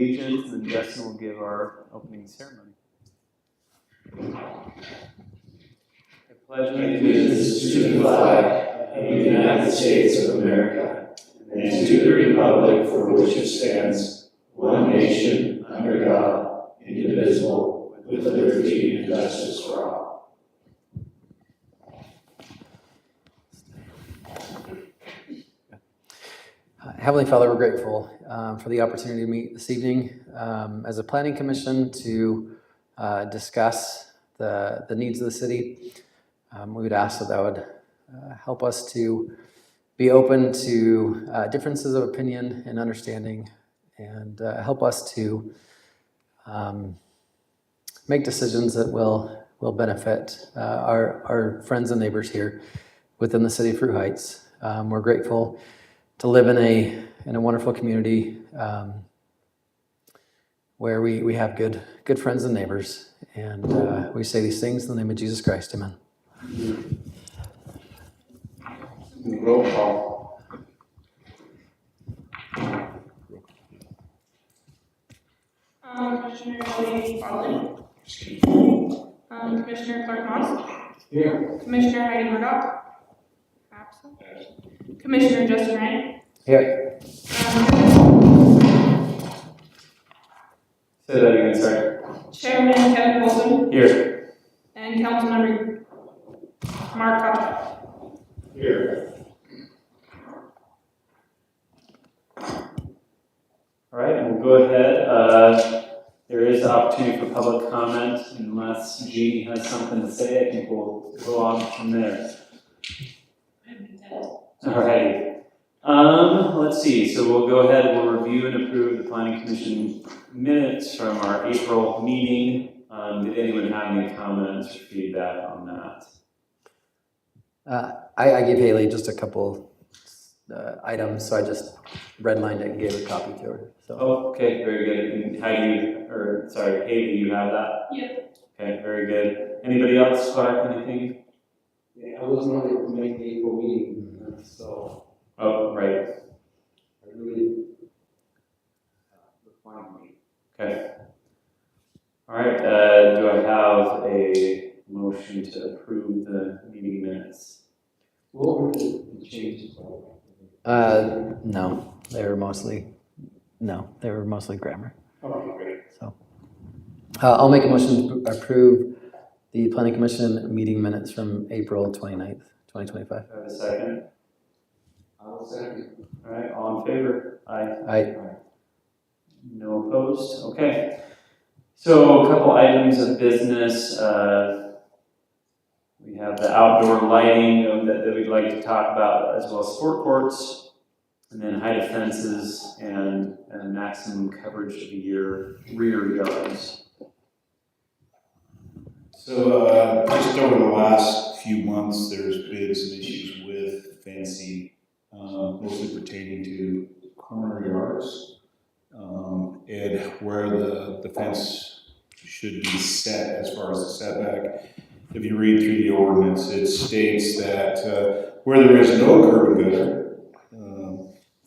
Allegiance, and then Justin will give our opening ceremony. I pledge allegiance to the flag of the United States of America and to the republic for which it stands, one nation, under God, indivisible, with liberty and justice for all. Heavenly Father, we're grateful for the opportunity to meet this evening as a planning commission to discuss the needs of the city. We would ask that would help us to be open to differences of opinion and understanding, and help us to make decisions that will benefit our friends and neighbors here within the city of Fruit Heights. We're grateful to live in a wonderful community where we have good friends and neighbors, and we say these things in the name of Jesus Christ. Amen. Roll call. Commissioner Lee Farley. Commissioner Clark Moss. Here. Commissioner Heidi Murdoch. Absent. Commissioner Justin Ryan. Here. Say that again, sorry. Chairman Kevin Colton. Here. And Councilmember Mark Kochek. Here. All right, and we'll go ahead. There is the opportunity for public comment. Unless Jeannie has something to say, I think we'll go on from there. All right. Let's see. So we'll go ahead. We'll review and approve the Planning Commission minutes from our April meeting. Did anyone have any comments or feedback on that? I gave Haley just a couple items, so I just redlined it and gave a copy to her. So. Oh, okay, very good. And Haley, you have that? Yep. Okay, very good. Anybody else, Clark, anything? Yeah, I wasn't able to make the April meeting, so Oh, right. I really refined me. Okay. All right, do I have a motion to approve the meeting minutes? What were the changes? No, they were mostly grammar. Okay, great. So I'll make a motion to approve the Planning Commission meeting minutes from April 29th, 2025. Do I have a second? I'll second. All right, all in favor? Aye. Aye. No opposed? Okay. So a couple items of business. We have the outdoor lighting that we'd like to talk about, as well as sport courts, and then height of fences and maximum coverage of your rear yards. So just over the last few months, there's been some issues with fencing, mostly pertaining to corner yards, and where the fence should be set as far as the setback. If you read through the ordinance, it states that where there is no curb and gutter,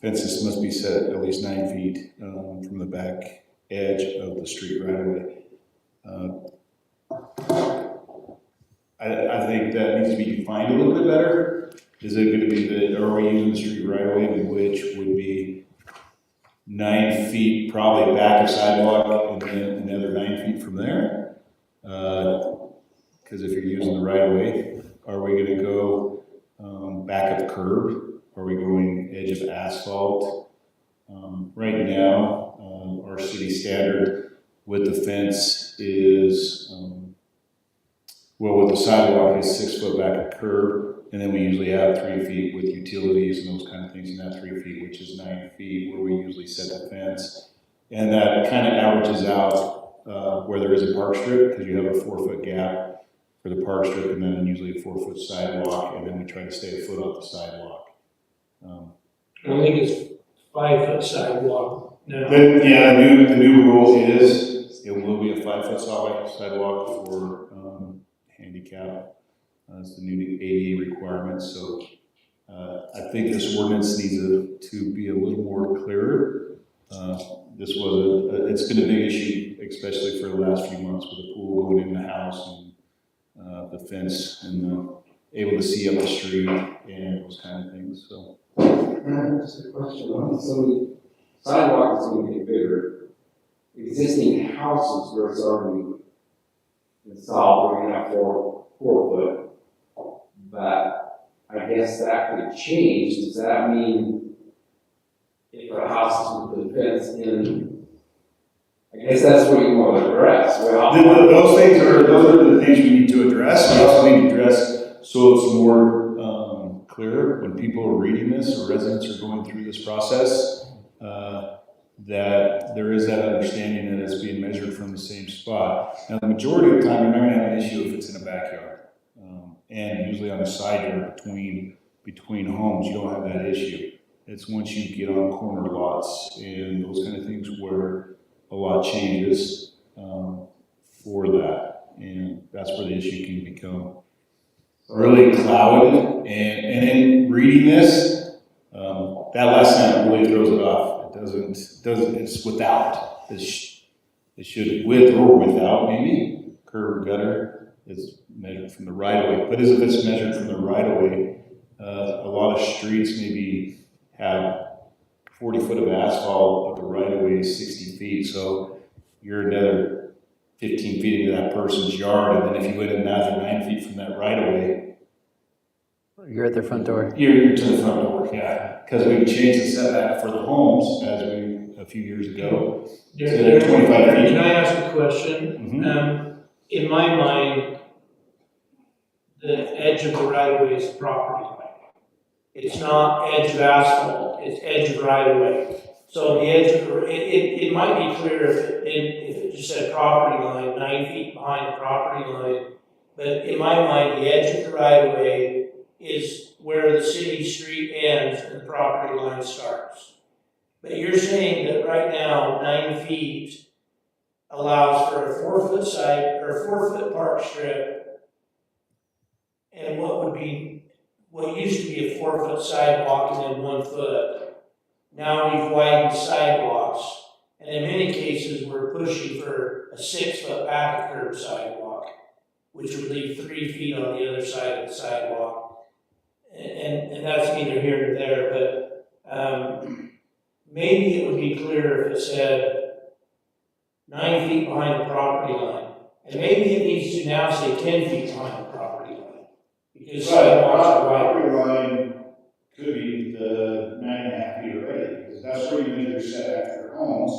fences must be set at least 9 feet from the back edge of the street right away. I think that needs to be defined a little bit better. Is it going to be are we using the street right away, which would be 9 feet probably back of sidewalk and then another 9 feet from there? Because if you're using the right of way, are we going to go back of curb? Are we going edge of asphalt? Right now, our city standard with the fence is, with the sidewalk is 6 foot back of curb, and then we usually have 3 feet with utilities and those kind of things in that 3 feet, which is 9 feet where we usually set the fence. And that kind of averages out where there is a park strip, because you have a 4 foot gap for the park strip, and then usually a 4 foot sidewalk, and then we try to stay a foot off the sidewalk. I think it's 5 foot sidewalk now. Yeah, the new rule is it will be a 5 foot sidewalk for handicap. It's the new ADA requirements. So I think this ordinance needs to be a little more clearer This was it's been a big issue, especially for the last few months with the pool going in the house and the fence and able to see up the street and those kind of things, so. Just a question, so sidewalk is gonna get bigger. Existing houses where it's already installed, we're gonna have 4 foot. But I guess that could change. Does that mean if a house is with the fence in, I guess that's what you want to address. Those are the things we need to address. We also need to address so it's more clear when people are reading this or residents are going through this process, that there is that understanding that it's being measured from the same spot. Now, the majority of the time, you're not going to have an issue if it's in a backyard. And usually on a side yard between homes, you don't have that issue. It's once you get on corner lots and those kind of things where a lot changes for that. And that's where the issue can become really clouded. And in reading this, that last sentence really throws it off. It doesn't, it's without. It should with or without, maybe, curb or gutter. It's measured from the right of way. But as if it's measured from the right of way, a lot of streets maybe have 40 foot of asphalt, but the right of way is 60 feet. So you're another 15 feet into that person's yard. And then if you went another 9 feet from that right of way, You're at their front door. you're to the front door, yeah. Because we changed the setback for the homes a few years ago. So they're 25 feet. Can I ask a question? Mhm. In my mind, the edge of the right of way is the property line. It's not edge of asphalt, it's edge of right of way. So the edge of, it might be clear if it just said property line, 9 feet behind the property line. But in my mind, the edge of the right of way is where the city street ends and the property line starts. But you're saying that right now, 9 feet allows for a 4 foot side, or a 4 foot park strip. And what used to be a 4 foot sidewalk and then 1 foot. Now we've widened sidewalks. And in many cases, we're pushing for a 6 foot back of curb sidewalk, which would leave 3 feet on the other side of the sidewalk. And that's neither here nor there, but maybe it would be clearer if it said 9 feet behind the property line. And maybe it needs to now say 10 feet behind the property line. Because sidewalks are wide. Property line could be the 9.5 feet already, because that's where you measure setback for homes,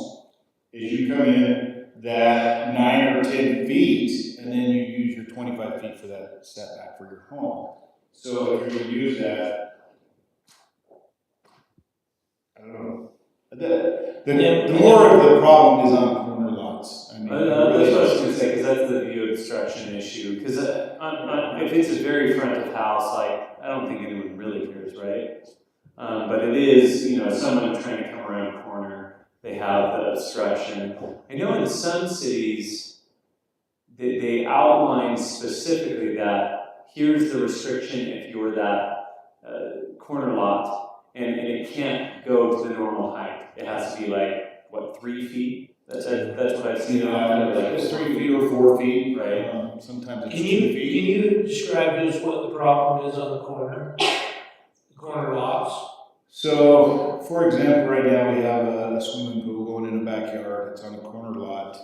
is you come in that 9 or 10 feet, and then you use your 25 feet for that setback for your home. So if you're gonna use that, I don't know. The more of the problem is on corner lots. I mean, That's what I was gonna say, because that's the view obstruction issue, because if it's a very front of house, like, I don't think anyone really cares, right? But it is, someone trying to come around a corner, they have the obstruction. I know in some cities, they outline specifically that here's the restriction if you're that corner lot, and it can't go to the normal height. It has to be like, 3 feet? That's what I've seen. It's 3 feet or 4 feet. Right. Sometimes it's Can 2 you feet. describe to us what the problem is on the corner lots? So, for example, right now we have a swimming pool going in a backyard. It's on a corner lot.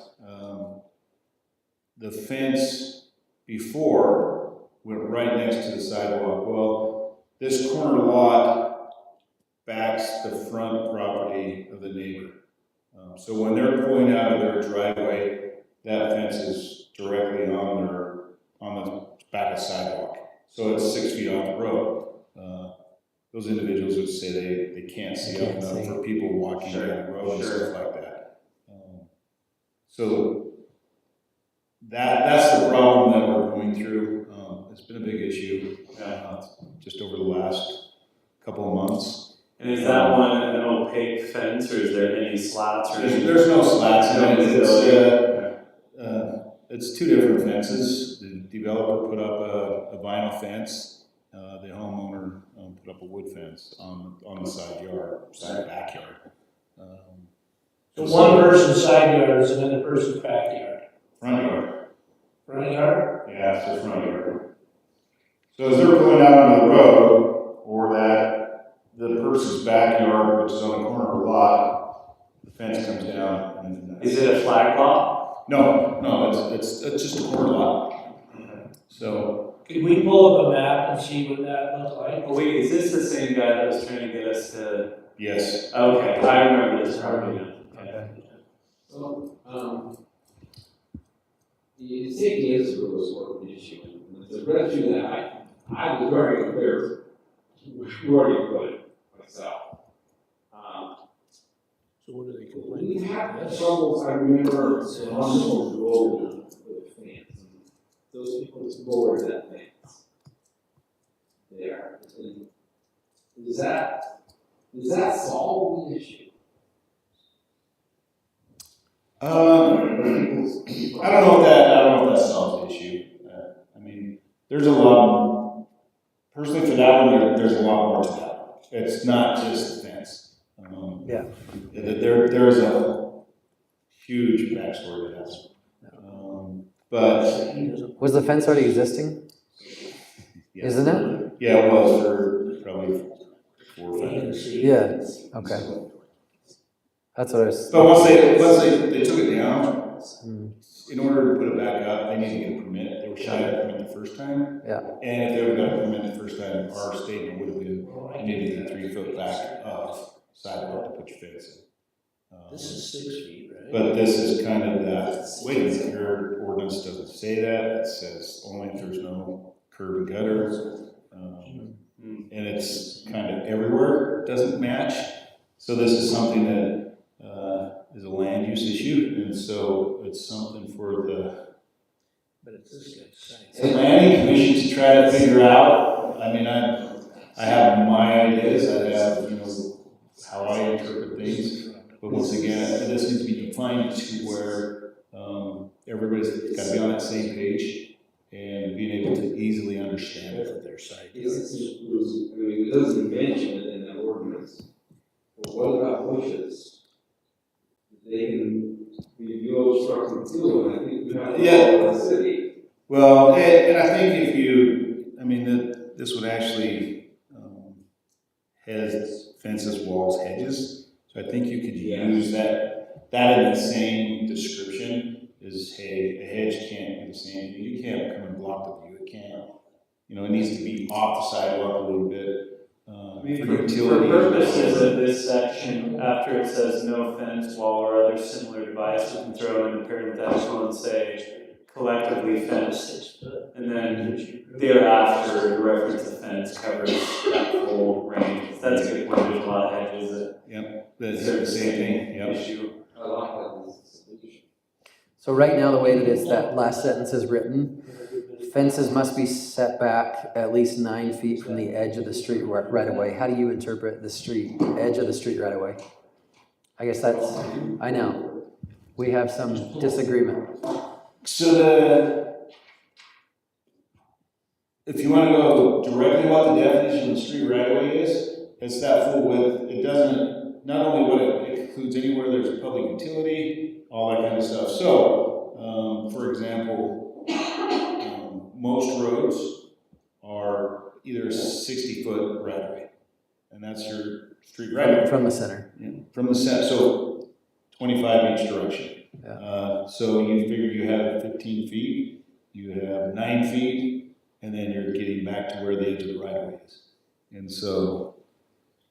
The fence before went right next to the sidewalk. Well, this corner lot backs the front property of the neighbor. So when they're pulling out of their driveway, that fence is directly on the back of the sidewalk. So it's 6 feet off the road. Those individuals would say they can't see up enough for people walking down the road and stuff like that. So that's the problem that we're going through. It's been a big issue just over the last couple of months. And is that one an opaque fence, or is there any slats? Or There's no slats. No visibility. It's two different fences. The developer put up a vinyl fence. The homeowner put up a wood fence on the side backyard. So one person's side yard is another person's backyard. Front yard. Front yard? Yeah, it's the front yard. So as they're pulling out onto the road, or that the person's backyard, which is on the corner of a lot, the fence comes down and. Is it a flag lot? No, it's just a corner lot. So, Could we pull up a map and see what that looks like? Oh, wait, is this the same guy that was trying to get us to? yes, Okay, I remember this property now. Okay. So, the safety is a really sort of issue, and it's a rescue that I was very clear, where you put it myself. So what do they We've had troubles, I remember, on the road with fans, and those people just lowered that fence. There, and does that solve the issue? I don't know if that solves the issue. I mean, there's a lot, personally for that one, there's a lot more to that. It's not just the fence. Yeah. There's a huge backstory to that. But. Was the fence already existing? Yeah. Isn't it? Yeah, it was for probably 4 or 5 years. Yeah, okay. That's what I was. But once they took it down, Hmm. in order to put it back up, they needed to get a permit. They were shy of a permit the first time. Yeah. And if they would have got a permit the first time, our statement would have been, you need to get 3 foot back of sidewalk to put your fence in. This is 6 feet, right? But this is kind of that, wait a minute, your ordinance doesn't say that. It says only if there's no curb and gutter. And it's kind of everywhere, it doesn't match. So this is something that is a land use issue, and so it's something for But it's this guy's the side. planning commission to try to figure out. I mean, I have my ideas, I have, how I interpret things. But once again, this needs to be defined to where everybody's got to be on that same page and being able to easily understand it. Their side. It doesn't mention it in that ordinance. But what about bushes? They can be obstructing too, and I think we have to follow the city. Well, and I think this would actually has fences, walls, hedges. So I think you could use that in the same description is, hey, a hedge can't be the same. You can't come and block the view. It can't. It needs to be off the sidewalk a little bit. For purposes of this section, after it says no fence, wall, or other similar device, we can throw in a parenthetical and say collectively fenced. And then thereafter, the reference to fence covers that full range. That's a good point. There's a lot of hedges that. That's the same thing. Yep. Issue. I like that as a solution. So right now, the way that that last sentence is written, fences must be set back at least 9 feet from the edge of the street right away. How do you interpret the edge of the street right away? I guess I know. We have some disagreement. So if you want to go directly what the definition of the street right of way is, it's that full width. It doesn't, not only what it includes anywhere there's a public utility, all that kind of stuff. So, for example, most roads are either 60-foot right of way, and that's your street right of way. From the center. Yeah, from the center, so 25 each direction. Yeah. So you figure you have 15 feet, you have 9 feet, and then you're getting back to where the edge of the right of way is. And so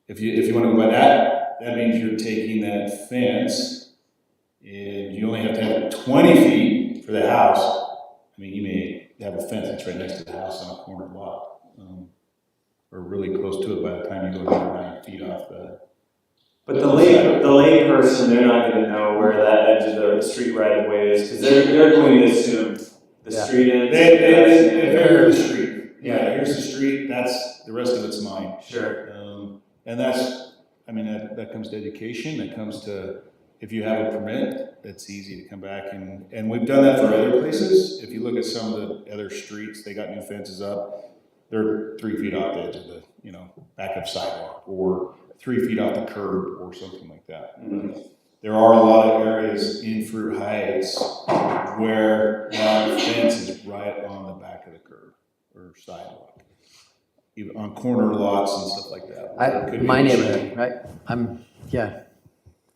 if you want to go by that, that means you're taking that fence, and you only have to have 20 feet for the house. I mean, you may have a fence that's right next to the house on a corner lot, or really close to it by the time you go down 9 feet off the. But the lay person, they're not going to know where that edge of the street right of way is because they're going to assume the street ends. Here's the street. Yeah, here's the street. That's the rest of it's mine. Sure. And that comes to education. That comes to if you have a permit, it's easy to come back and we've done that for other places. If you look at some of the other streets, they got new fences up. They're 3 feet off the edge of the backup sidewalk or 3 feet off the curb or something like that. there are a lot of areas in Fruit Heights where that fence is right on the back of the curb or sidewalk. Even on corner lots and stuff like that. There could be My an issue. neighborhood, right?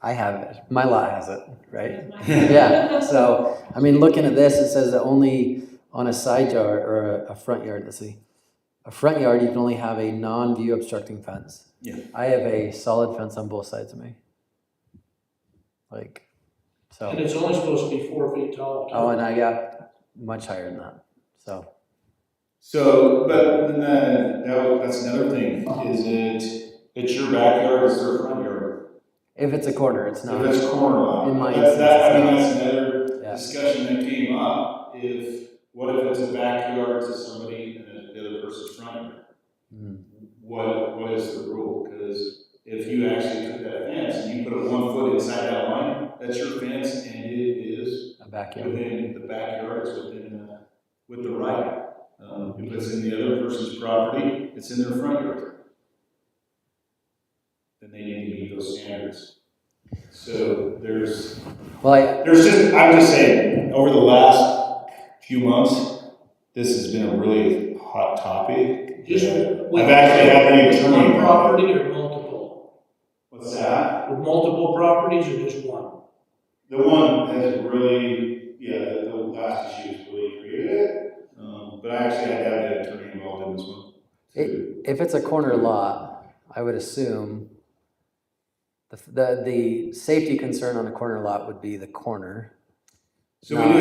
I have it. My lot has it, right? Yeah, so, I mean, looking at this, it says that only on a side yard or a front yard, let's see. A front yard, you can only have a non-view obstructing fence. Yeah. I have a solid fence on both sides of me. Like, And so, it's only supposed to be 4 feet tall. oh, and I got much higher than that, so. So, but then that's another thing. It's your backyard, it's their front yard. If it's a corner, it's not. If it's a corner lot. In my That's instance, another Yeah. discussion that came up. What if it's a backyard to somebody and the other person's front yard? Mhm. What is the rule? Because if you actually took that fence and you put it 1 foot inside that line, that's your fence and it is A backyard. within the backyard, it's with the right. If it's in the other person's property, it's in their front yard. Then they need to meet those standards. So Well, I'm just saying, over the last few months, this has been a really hot topic. Just I've actually had the attorney. one property or multiple? What's that? With multiple properties or just one? The one has really, the last issue has really created it. But I actually had the attorney involved in this one. if it's a corner lot, I would assume the safety concern on a corner lot would be the corner. So we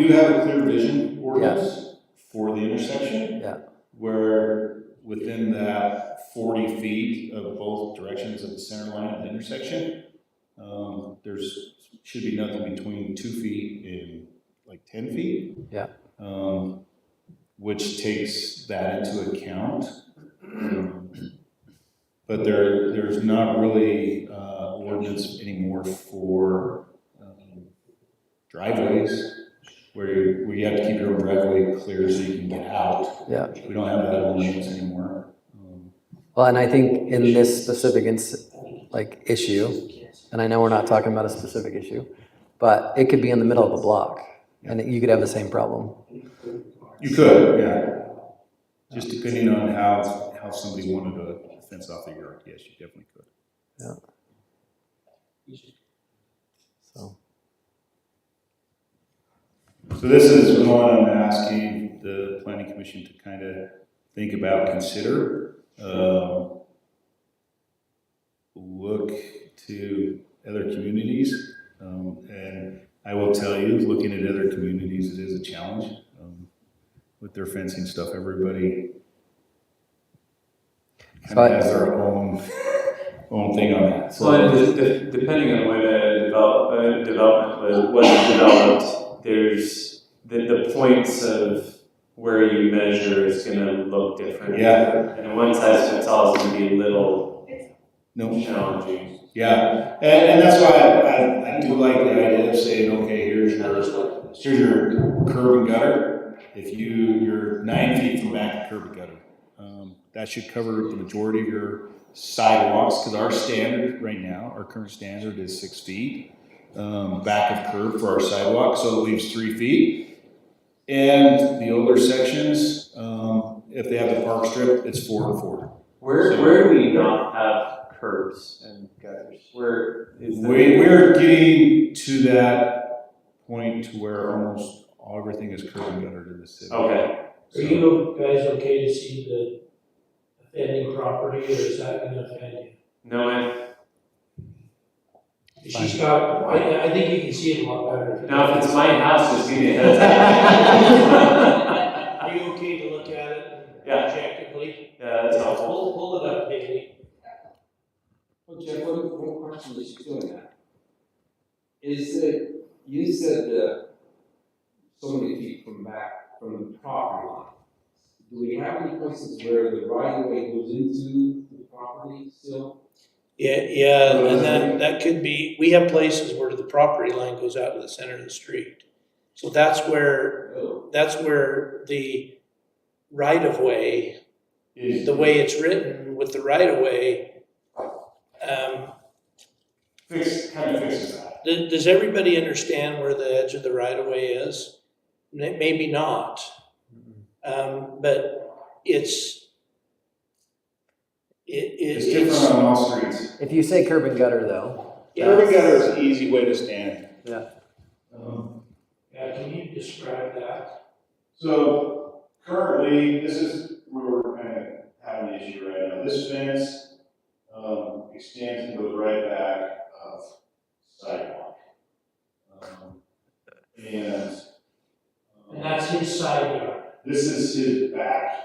do have a clear vision ordinance for the intersection. Yeah. Where within that 40 feet of both directions of the center line of the intersection, there's should be nothing between 2 feet and like 10 feet. Yeah. Which takes that into account. But there's not really ordinance anymore for driveways where you have to keep your own driveway clear so you can get out. Yeah. We don't have that ordinance anymore. Well, and I think in this specific issue, and I know we're not talking about a specific issue, but it could be in the middle of a block, and you could have the same problem. You could, yeah. Just depending on how somebody wanted to fence off their yard, yes, you definitely could. Yeah. So. So this is one I'm asking the planning commission to kind of think about, consider, look to other communities. And I will tell you, looking at other communities, it is a challenge with their fencing stuff. Everybody kind of has their own thing on that. So depending on where the development was developed, there's the points of where you measure is going to look different. Yeah. And one size fits all is going to be a little challenging. Yeah, and that's why I do like the idea of saying, okay, here's your curb and gutter. If you're 9 feet from back of curb and gutter, that should cover the majority of your sidewalks, because our standard right now, our current standard is 6 feet back of curb for our sidewalk, so it leaves 3 feet. And the older sections, if they have the park strip, it's 4 and 4. Where do we not have curbs and gutters? Where is that? We're getting to that point to where almost everything is curb and gutter in the city. Okay. Are you guys okay to see the offending property, or is that gonna offend you? No, She's got, I think you can see it a lot better. now if it's my house, just give me a heads up. Are you okay to look at it Yeah. objectively? Yeah, that's helpful. Pull it up, Haley. Well, Jeff, one question that she's doing that. Is it, you said so many feet from the property line. Do we have any places where the right of way goes into the property still? Yeah, and that could be, we have places where the property line goes out to the center of the street. So that's where the right of way, the way it's written with the right of way, kind of fixes that. Does everybody understand where the edge of the right of way is? Maybe not, but It's different on all streets. If you say curb and gutter though. Curb and gutter is an easy way to stand. Yeah. Yeah, can you describe that? So currently, this is where we're kind of having an issue right now. This fence extends and goes right back of sidewalk. And that's his side yard, this is his backyard.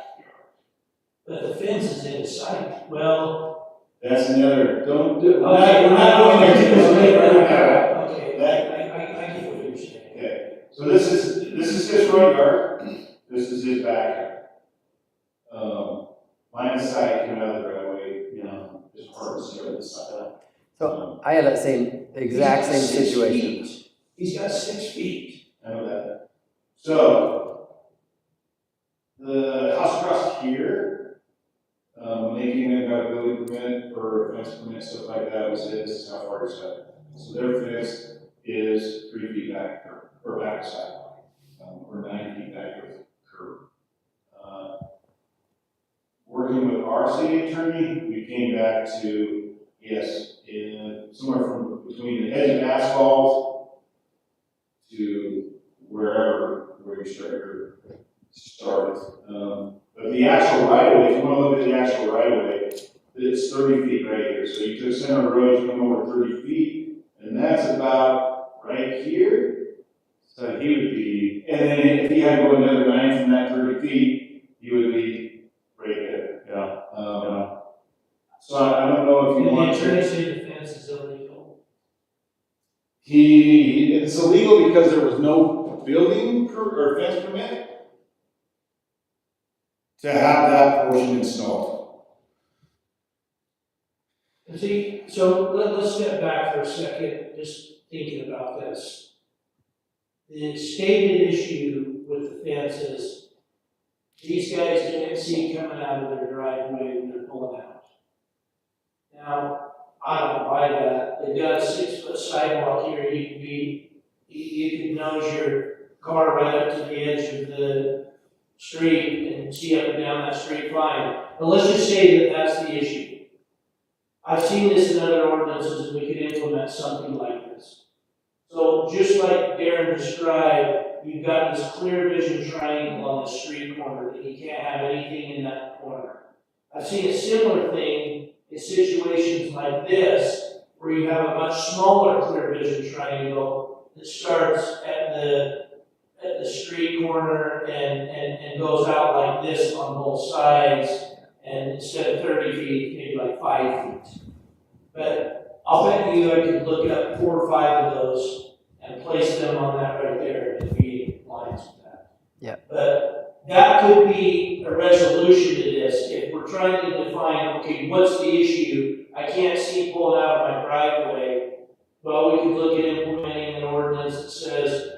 but the fence is in his side, well. That's another, we're not Okay, going into that. okay, That- I get what you're saying. Okay, so this is his front yard, this is his backyard. Line of sight coming out of the driveway, is hard to see on the side. So I had that exact same situation. He's got 6 feet. I know that. So, the house across here, when they came in and got a building permit or a fence permit, stuff like that, we said, this is how far it's set. So their fence is 3 feet back, or back sidewalk, or 9 feet back of curb. Working with our city attorney, we came back to, yes, somewhere from between the edge of asphalt to where you started. But the actual right of way, if you want to look at the actual right of way, it's 30 feet right here. So you took center road, you come over 30 feet, and that's about right here. So he would be, And then if he had to go another 9 from that 30 feet, he would be right there. So I don't know if you Did the want attorney to. say the fence is illegal? It's illegal because there was no building or fence permit to have that portion installed. And see, so let's step back for a second, just thinking about this. The stated issue with the fence is these guys didn't see coming out of their driveway when they're pulling out. Now, I don't buy that. They've got a 6-foot sidewalk here. You can nose your car right up to the edge of the street and see up and down that street fine. But let's just say that that's the issue. I've seen this in other ordinances, and we could implement something like this. So just like Darren described, you've got this clear vision triangle on the street corner, that you can't have anything in that corner. I've seen a similar thing in situations like this, where you have a much smaller clear vision triangle that starts at the street corner and goes out like this on both sides, and instead of 30 feet, maybe like 5 feet. But I'll bet you I could look up 4 or 5 of those and place them on that right there and be in lines with that. Yeah. But that could be a resolution to this. If we're trying to define, okay, what's the issue? I can't see pulling out of my driveway. Well, we could look at implementing an ordinance that says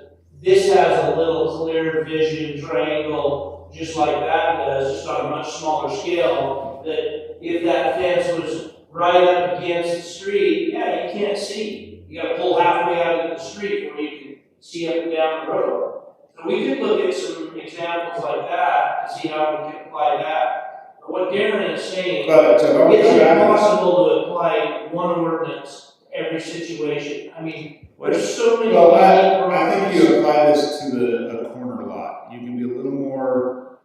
this has a little clear vision triangle, just like that does, just on a much smaller scale, that if that fence was right up against the street, yeah, you can't see. You gotta pull halfway out of the street where you can see up and down the road. So we could look at some examples like that and see how we can apply that. But what Darren is saying, But to it's Travis, impossible to apply one ordinance every situation. I mean, there's so many. well, I think you apply this to a corner lot. You can be a little more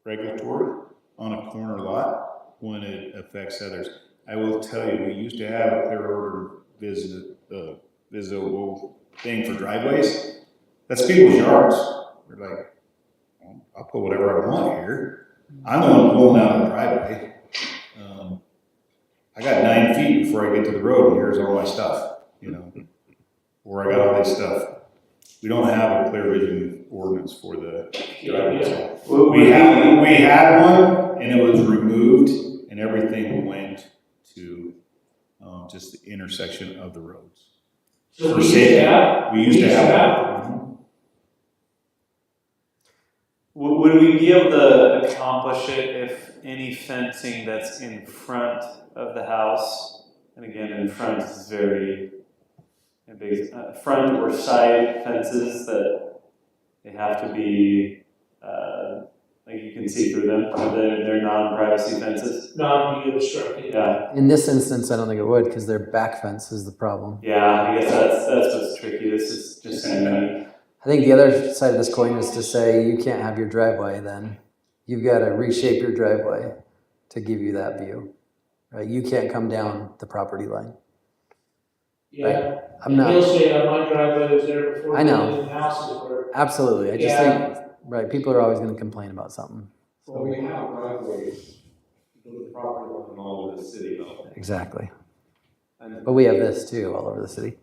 regulatory on a corner lot when it affects others. I will tell you, we used to have a clear order visible thing for driveways. That's people's yards. They're like, well, I'll put whatever I want here. I'm the one pulling out of the driveway. I got 9 feet before I get to the road, and here's all my stuff, where I got all this stuff. We don't have a clear vision ordinance for the driveways. We had one, and it was removed, and everything went to just the intersection of the roads. So For we used safety. to have. We used to have. would we be able to accomplish it if any fencing that's in front of the house And again, in front is very, big, front or side fences that they have to be, like you can see through them, they're non-privacy fences. Non-view obstructed. Yeah, In this instance, I don't think it would, because their back fence is the problem. yeah, I guess that's what's tricky, this is just unique. I think the other side of this coin is to say you can't have your driveway then. You've got to reshape your driveway to give you that view, right? You can't come down the property line. Yeah. I'm not, He'll say that my driveway was there before. I know. The houses were. absolutely. I just think, right, people are always going to complain about something. So we have driveways to the property line all over the city though. Exactly. And But we have this too all over the city.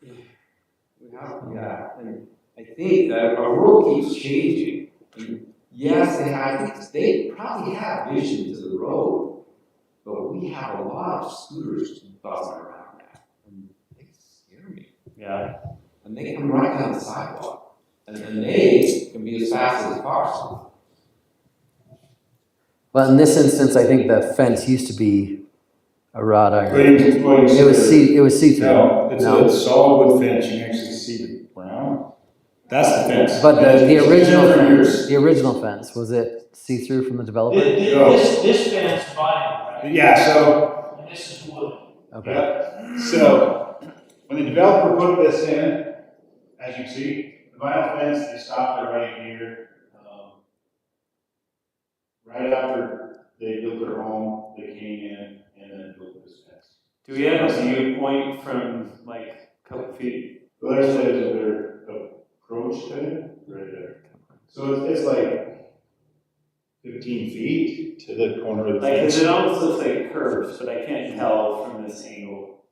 we have, yeah, and I think that our world keeps changing. And yes, they probably have vision to the road, but we have a lot of scooters buzzing around that. And they scare me. Yeah, And they come right down the sidewalk. And they can be as fast as cars. Well, in this instance, I think the fence used to be a wrought iron. It It was see-through. No, it's a solid wood fence, you can actually see the brown. That's the fence. But the It's original been there for years. fence, the original fence, was it see-through from the developer? This fence is vinyl, right? Yeah, so, And this is wood. Okay. yeah, so, when the developer put this in, as you can see, the vinyl fence, they stopped it right here. Right after they built their home, they came in and then built this fence. do we have a viewpoint from like a couple feet? The other side is their approach to it, right there. So it's like 15 feet to the corner of the Like, 'cause fence. it almost looks like it curves, but I can't tell from this angle.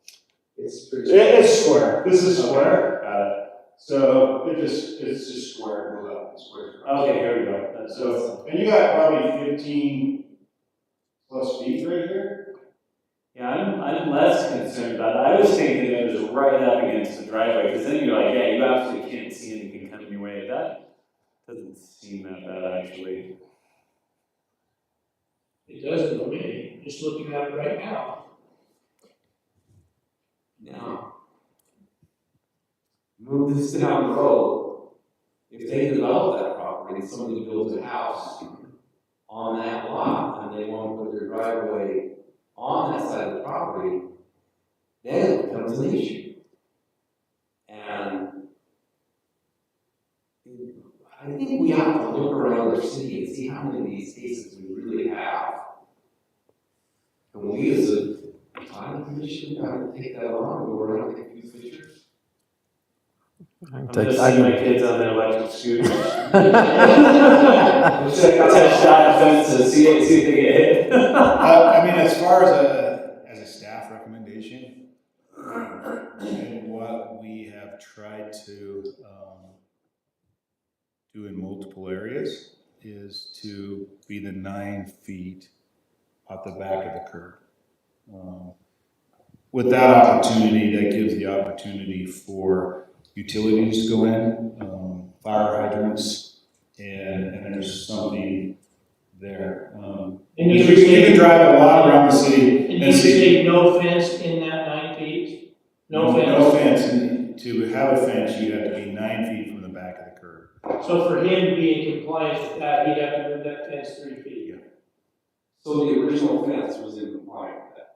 It's pretty. It's square, this is square, Got it. so it's just square, goes up, square. Okay, here we go. That's So, and you got probably 15 plus feet right here. yeah, I'm less concerned about it. I was thinking it was right up against the driveway, because then you're like, yeah, you absolutely can't see anything coming your way. That doesn't seem that bad, actually. It doesn't to me, just looking at it right now. Now, move this down the road. If they develop that property, and somebody builds a house on that lot, and they want to put their driveway on that side of the property, then it becomes an issue. And I think we have to look around our city and see how many of these cases we really have. And we as a planning commission, gotta take that on, and go around and take a few pictures. I'm just seeing my kids on their electric scooters. I Test shot fences, see if they get hit. I mean, as far as a staff recommendation, and what we have tried to do in multiple areas is to be the 9 feet at the back of the curb. With that opportunity, that gives the opportunity for utilities to go in, fire hydrants, and there's something there. And You can drive a lot around the city And you and see. say no fence in that 9 feet? No fence? No fence, and to have a fence, you have to be 9 feet from the back of the curb. So for him to be in compliance with that, he'd have to move that fence 3 feet? So the original fence was in compliance with that?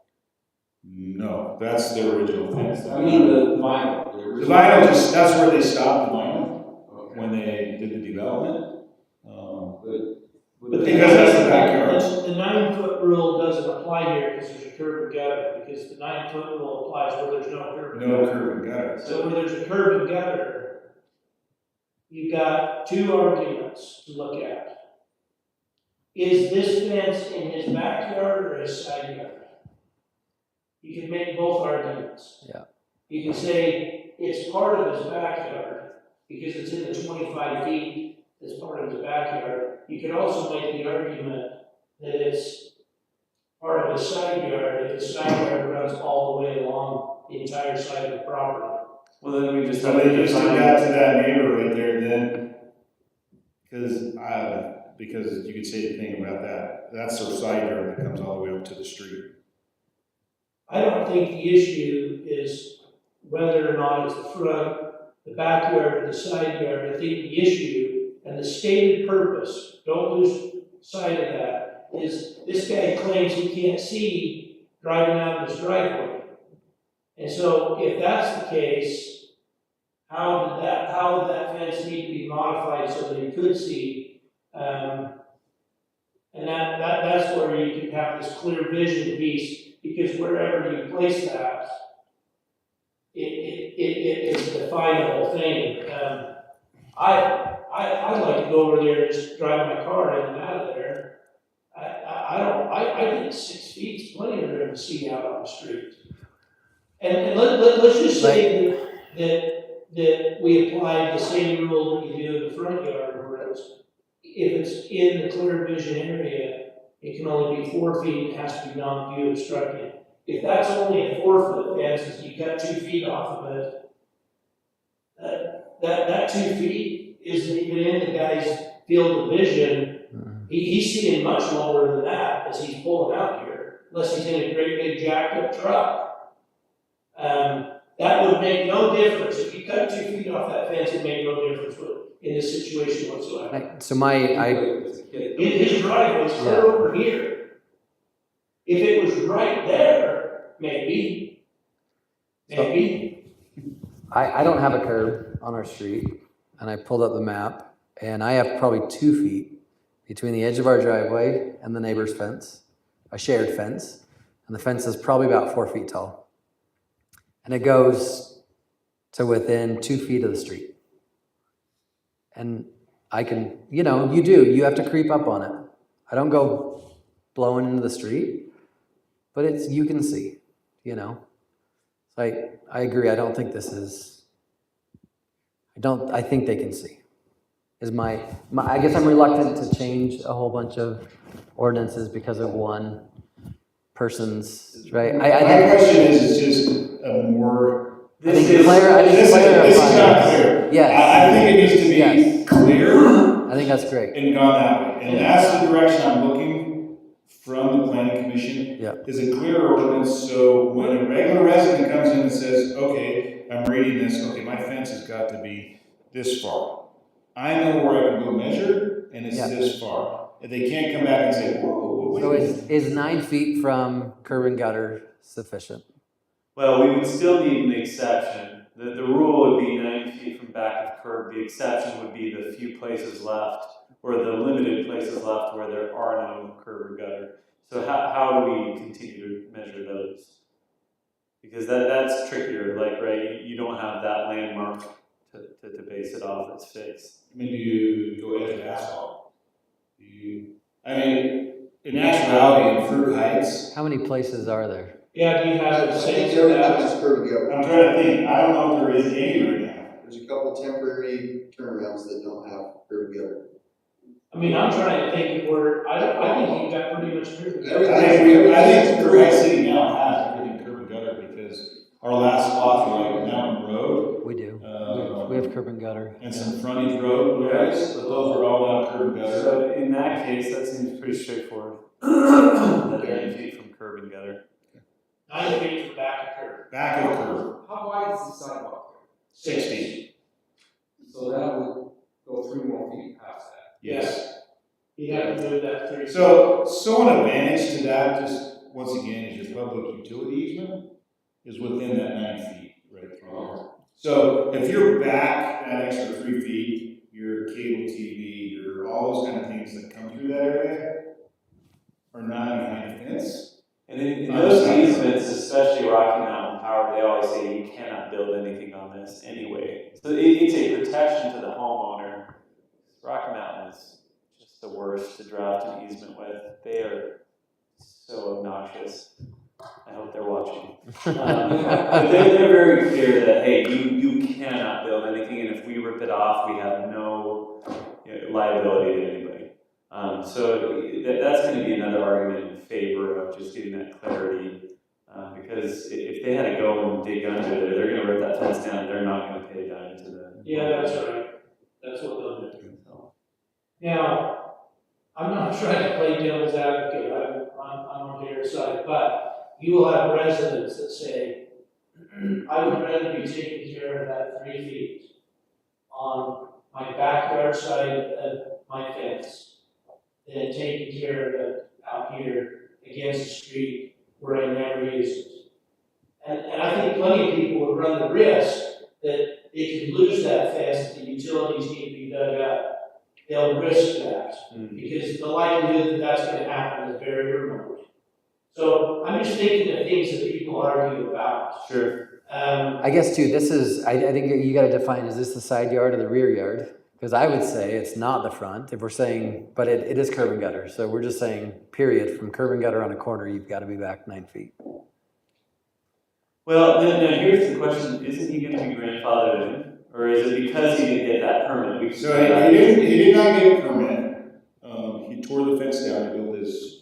No, that's the original fence. I mean, the vinyl. The original- vinyl, that's where they stopped the vinyl, Okay. when they did the development. But Because that's the backyard. The 9-foot rule doesn't apply here because there's a curb and gutter, because the 9-foot rule applies where there's no curb. No curb and gutter. So where there's a curb and gutter, you've got 2 arguments to look at. Is this fence in his backyard or his side yard? You can make both arguments. Yeah. You can say it's part of his backyard because it's in the 25 feet as part of his backyard. You could also make the argument that it's part of his side yard if his side yard runs all the way along the entire side of the property. Well, then we just So have they to just did define. that to that neighbor right there then, because you could say the thing about that, that's their side yard that comes all the way up to the street. I don't think the issue is whether or not it's the front, the backyard, or the side yard. I think the issue and the stated purpose, don't lose sight of that, is this guy claims he can't see driving out his driveway. And so if that's the case, how would that fence need to be modified so that he could see? And that's where you can have this clear vision piece, because wherever you place that, it is a definable thing. I'd like to go over there and just drive my car in and out of there. I think 6 feet is plenty of room to see out on the street. And let's just say that we apply the same rule that you do in the front yard, whereas if it's in the clear vision area, it can only be 4 feet, it has to be non-view obstructing. If that's only a 4-foot fence, and you cut 2 feet off of it, that 2 feet isn't even in the guy's field of vision. He's seeing much lower than that as he's pulling out here, unless he's in a great big jacked up truck. That would make no difference. If you cut 2 feet off that fence, it'd make no difference in this situation whatsoever. So His driveway's clear over here. If it was right there, maybe. I don't have a curb on our street, and I pulled up the map, and I have probably 2 feet between the edge of our driveway and the neighbor's fence, a shared fence, and the fence is probably about 4 feet tall. And it goes to within 2 feet of the street. And I can, you have to creep up on it. I don't go blowing into the street, but you can see, So I agree. I don't think this is, I think they can see. I guess I'm reluctant to change a whole bunch of ordinances because of one person's, right? My question is just a more. This is not clear. Yes. I think it needs to be Yes. clear I think that's great. and gone that way. And that's the direction I'm looking from the planning commission. Yeah. Is a clear ordinance, so when a regular resident comes in and says, okay, I'm reading this, okay, my fence has got to be this far. I know where I can go measure, and it's this far. If they can't come back and say, whoa, So is 9 feet from curb and gutter sufficient? Well, we would still need an exception. The rule would be 9 feet from back of curb. The exception would be the few places left, or the limited places left where there are no curb or gutter. So how do we continue to measure those? Because that's trickier, right, you don't have that landmark to base it off, it's fixed. I mean, do you go edge of asphalt? In actuality, in Fruit Heights, How many places are there? Yeah, do you have the I same think everything is stats? curb and gutter. I'm trying to think, I don't know if there is any right now. There's a couple temporary turnarounds that don't have curb and gutter. I'm trying to think where, I think you've got pretty much everything. I think Fruit Heights City now has everything curb and gutter because our last spots are like Mountain Road, We do. We have curb and gutter. and some frontage road, guys, but those are all now curb and gutter. So in that case, that seems pretty straightforward. The 9 feet from curb and gutter. 9 feet from back of curb. Back of curb, How wide is the sidewalk? 60, So that would go 3 more feet past that. yes. You have to move that 3 feet. So an advantage to that, just once again, is your public utility easement is within that 9 feet right through. So if you're back that extra 3 feet, your cable TV, your all those kind of things that come through that area are not behind a fence. And in those easements, especially Rocky Mountain Power, they always say you cannot build anything on this anyway. So it's a protection to the homeowner. Rocky Mountain is just the worst to draft an easement with. They are so obnoxious. I hope they're watching. But they're very clear that, hey, you cannot build anything, and if we rip it off, we have no liability to anybody. So that's going to be another argument in favor of just getting that clarity, because if they had to go and dig under it, they're going to rip that fence down, they're not going to pay down to the... Yeah, that's right. That's what they'll do. Now, I'm not trying to play devil's advocate, I'm on their side, but you will have residents that say, I would rather be taking care of that 3 feet on my backyard side of my fence than taking care of it out here against the street where I never use it. And I think plenty of people would run the risk that they could lose that fence, the utilities need to be dug up. They'll risk that because the likelihood that that's gonna happen is very remote. So I'm just thinking of things that people argue about. Sure. I guess too, this is, I think you gotta define, is this the side yard or the rear yard? Because I would say it's not the front, if we're saying, but it is curb and gutter, so we're just saying, period, from curb and gutter on a corner, you've gotta be back 9 feet. Well, now here's the question, isn't he gonna be grandfathered in? Or is it because he didn't get that permit? We- So he did not get a permit. He tore the fence down to build his,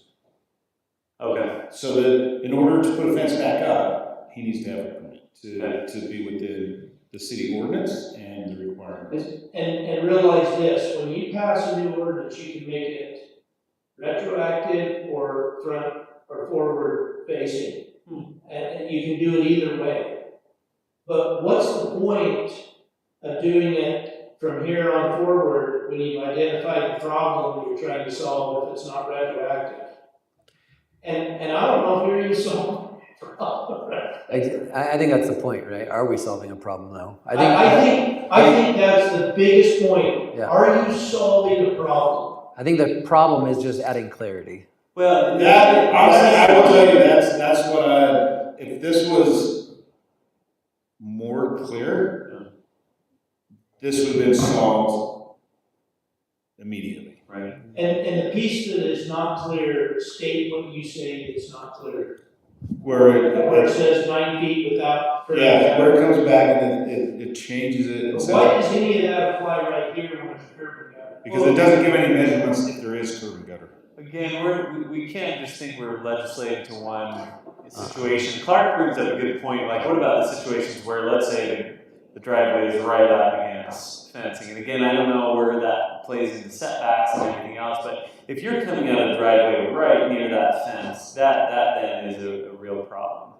Okay, so that in order to put a fence back up, he needs to have a permit to be within the city ordinance and the requirements. And realize this, when you pass a new ordinance, you can make it retroactive or front or forward facing. And you can do it either way. But what's the point of doing it from here on forward when you've identified the problem you're trying to solve if it's not retroactive? And I don't know if you're even solving the problem. I think that's the point, right? Are we solving a problem though? I think that's the biggest point. Yeah. Are you solving a problem? I think the problem is just adding clarity. well, That, honestly, I will tell you, that's what if this was more clear, this would have been solved immediately. right. And the piece that is not clear, state what you say is not clear. Where it says 9 feet without. Yeah, where it comes back and it changes it. But why does any of that apply right here when it's curb and gutter? Because it doesn't give any measurements if there is curb and gutter. Again, we can't just think we're legislating to one situation. Clark brings up a good point, like what about the situations where, let's say, the driveway is right up against fencing? And again, I don't know where that plays into setbacks and everything else, but if you're coming out of the driveway right near that fence, that then is a real problem.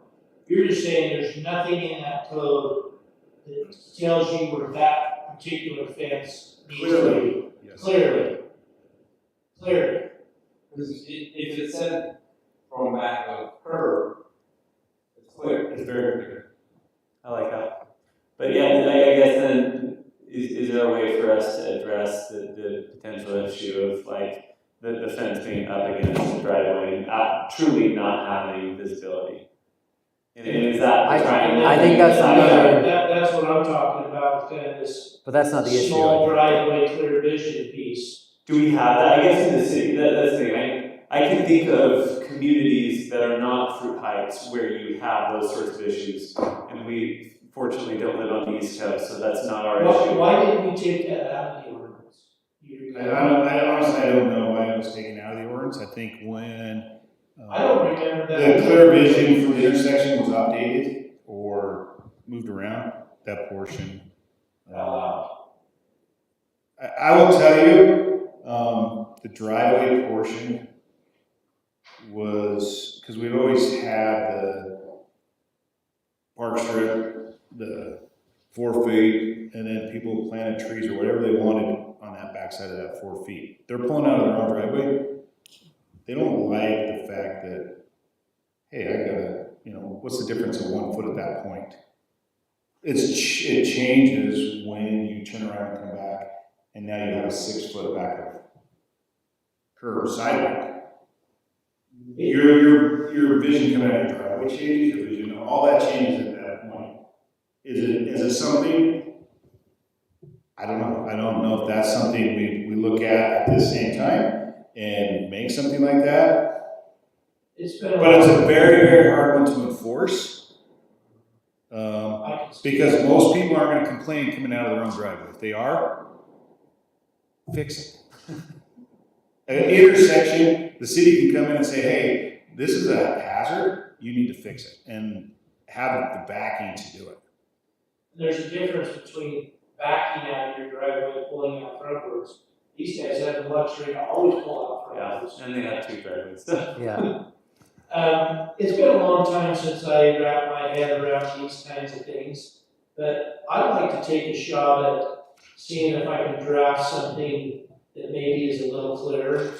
You're just saying there's nothing in that code that tells you where that particular fence needs to be. Yes. Clearly. Because if it said from back of curb, it's clear. It's very clear. I like that. But yeah, I guess then, is there a way for us to address the potential issue of like the fence being up against the driveway and truly not having visibility? And is that I trying? think that's another- That's what I'm talking about, kind of this But that's not the issue. small driveway clear vision piece. Do we have that? I guess in the city, that's the thing. I can think of communities that are not Fruit Heights where you have those sorts of issues, and we fortunately don't live on the East Coast, so that's not our issue. Why didn't we take that out of the ordinance? I honestly don't know why it was taken out of the ordinance. I think when I don't remember that. the clear vision for the intersection was updated or moved around, that portion. I will tell you, the driveway portion was, because we've always had the park strip, the 4 feet, and then people planted trees or whatever they wanted on that backside of that 4 feet. They're pulling out of their own driveway. They don't like the fact that, hey, I gotta, what's the difference of 1 foot at that point? It changes when you turn around and come back, and now you have a 6 foot back of curb sidewalk. Your vision coming out of your driveway changes, your vision, all that changes at that point. Is it something? I don't know. I don't know if that's something we look at the same time and make something like that. It's been. But it's a very, very hard one to enforce. Because most people aren't going to complain coming out of their own driveway. If they are, fix it. At an intersection, the city can come in and say, hey, this is a hazard, you need to fix it, and have the backing to do it. There's a difference between backing out of your driveway and pulling out frontwards. These guys have the luxury to always pull out Yeah, frontwards. and they have 2 driveways. Yeah. It's been a long time since I wrapped my head around these kinds of things, but I'd like to take a shot at seeing if I can draft something that maybe is a little clearer.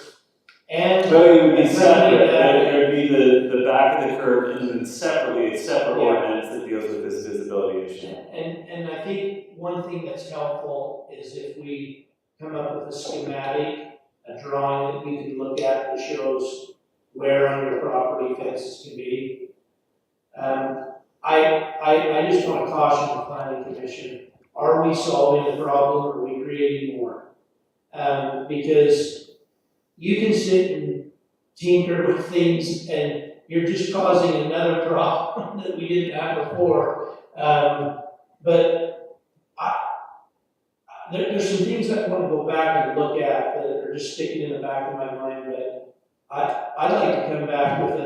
And So it would be something separate, that- there would be the back of the curb and then separately, a separate ordinance that deals with this visibility issue. And I think one thing that's helpful is if we come up with a schematic, a drawing that we can look at that shows where on your property fences can be. I just want to caution the planning commission, are we solving the problem or are we creating more? Because you can sit and tinker with things and you're just causing another problem that we didn't have before. But there's some things that I want to go back and look at that are just sticking in the back of my mind, but I'd like to come back with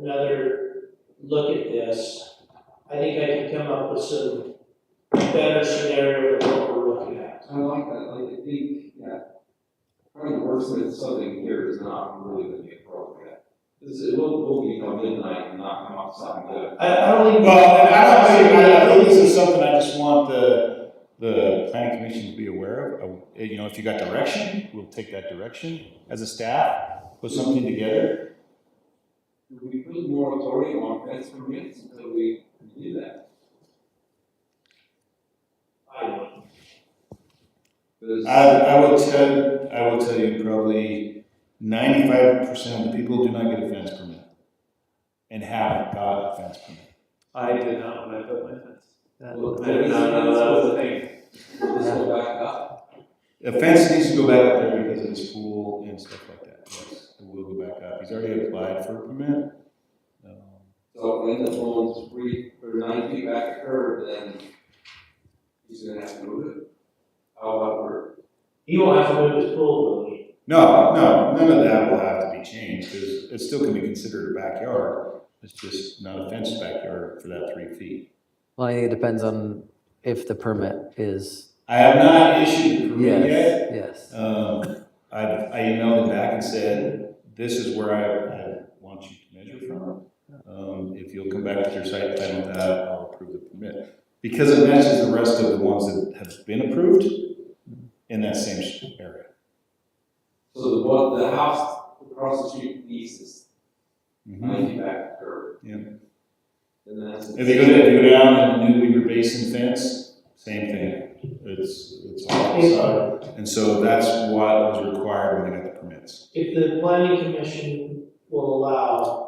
another look at this. I think I can come up with some better scenario than what we're looking at. I like that, like, I think, yeah, trying to wordsmith something here is not really gonna be appropriate. It will become midnight and not come off something good. I don't think. Well, and I think this is something I just want the planning commission to be aware of. You know, if you got direction, we'll take that direction as a staff, put something together. Do we put more authority on fence permits until we do that? Because I will tell you probably 95% of the people do not get a fence permit and haven't got a fence permit. I did not when I built my fence. well, I did not know that was a thing. let's go back up. The fence needs to go back up there because of his pool and stuff like that. Yes, it will go back up. He's already applied for a permit. So if we end up going 3 or 9 feet back to curb, then he's gonna have to move it. How about we're, He won't have to move his pool, will he? No, none of that will have to be changed because it still can be considered a backyard. It's just not a fenced backyard for that 3 feet. Well, I think it depends on if the permit is, I have not issued the permit yet. yes. I emailed him back and said, this is where I want you to measure from. If you'll come back with your site plan with that, I'll approve the permit. Because it matches the rest of the ones that have been approved in that same area. so the house across the street east is 9 feet back to curb. Yeah. And that's. If you go down and the New Weaver Basin fence, same thing. It's all outside. And so that's what was required when they got the permits. If the planning commission will allow,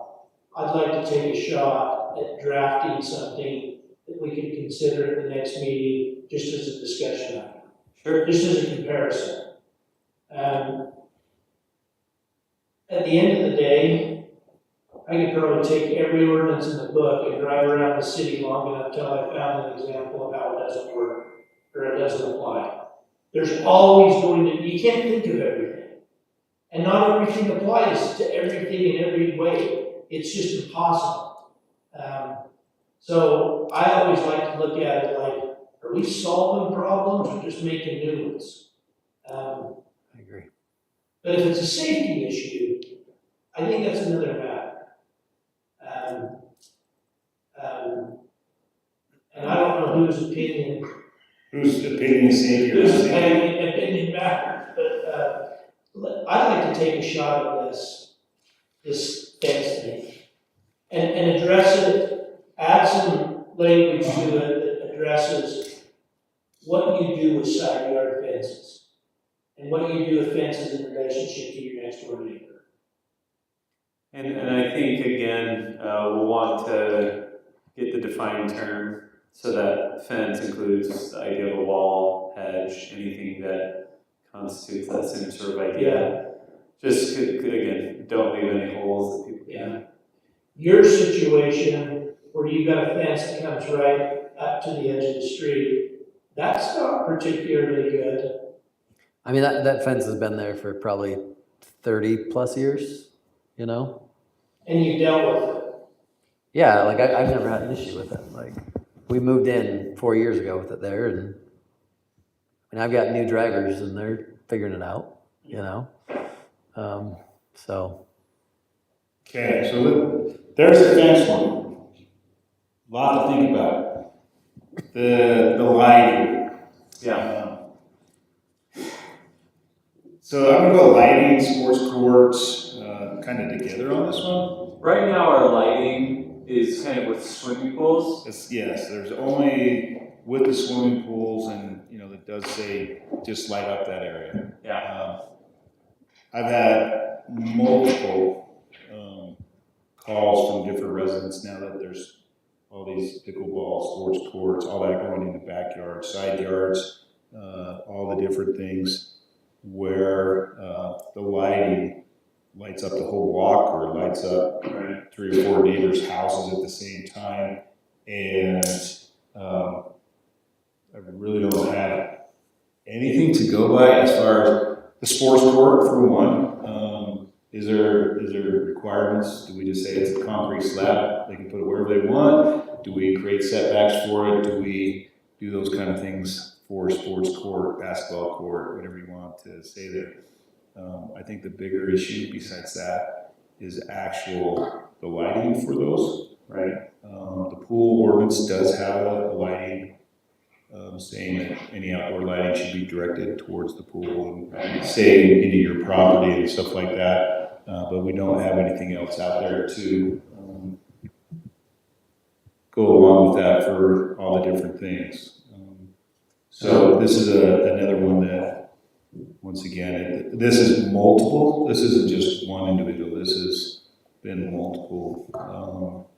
I'd like to take a shot at drafting something that we can consider at the next meeting, just as a discussion item. Sure. Just as a comparison. At the end of the day, I could probably take every ordinance in the book and drive around the city long enough till I found an example of how it doesn't work, or it doesn't apply. There's always going to, you can't think of everything. And not everything applies to everything in every way. It's just impossible. So I always like to look at it like, are we solving problems or just making new ones? I agree. But if it's a safety issue, I think that's another matter. And I don't know whose opinion, Whose opinion is safe or not whose safe? opinion matters, but I'd like to take a shot at this fence thing. And address it, add some language to it that addresses what you do with side yard fences. And what you do with fences in relationship to your next door neighbor. And I think, again, we'll want to get the defined term so that fence includes the idea of a wall, hedge, anything that constitutes that same sort of idea. Just, again, don't leave any holes that people can. Your situation where you've got a fence that comes right up to the edge of the street, that's not particularly good. I mean, that fence has been there for probably 30 plus years, you know? And you dealt with it. Yeah, like I've never had an issue with it. Like we moved in 4 years ago with it there, and I've got new drivers and they're figuring it out, you know? So Okay, so there's the fence one. Lot to think about. The lighting. Yeah. So I'm gonna go lighting, sports courts, kind of together on this one. Right now, our lighting is kind of with swimming pools. Yes, there's only with the swimming pools and, that does say just light up that area. Yeah. I've had multiple calls from different residents now that there's all these pickleball, sports courts, all that going in the backyard, side yards, all the different things where the lighting lights up the whole block or lights up 3 or 4 neighbors' houses at the same time. And I really don't have anything to go by as far as the sports court, for one. Is there requirements? Do we just say it's a concrete slab? They can put it wherever they want? Do we create setbacks for it? Do we do those kind of things for sports court, basketball court, whatever you want to say there? I think the bigger issue besides that is the lighting for those. Right. The pool ordinance does have a lighting saying that any outdoor lighting should be directed towards the pool and stay into your property and stuff like that. But we don't have anything else out there to go along with that for all the different things. So this is another one that, once again, this is multiple. This isn't just one individual. This has been multiple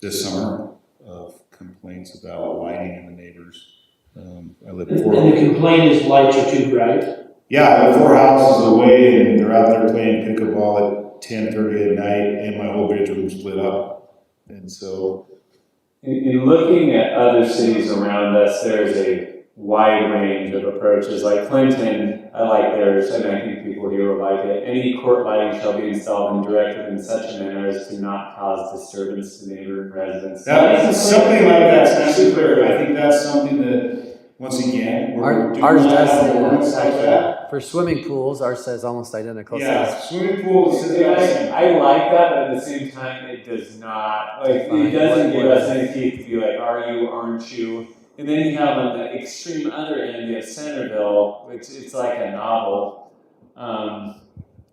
this summer of complaints about lighting in the neighbors. I live And the complaint is lights are too bright. Yeah, I live 4 houses away, and they're out there playing pickleball at 10:30 at night, and my whole bedroom's lit up. And so, In looking at other cities around us, there's a wide range of approaches. Like Clinton, I like theirs, and I think people here will like it. Any court lighting shall be installed and directed in such a manner as to not cause disturbance to neighboring residents. that's something like that's nice and clear. I think that's something that, once again, we're doing Ours not does have say an ordinance that. like that. For swimming pools, ours says almost identical. It Yeah, says swimming pools, says Yeah, that same. I like that, but at the same time, it does not, it doesn't give us any teeth to be like, are you, aren't you? And then you have on the extreme other end, you have Centerville, which it's like a novel.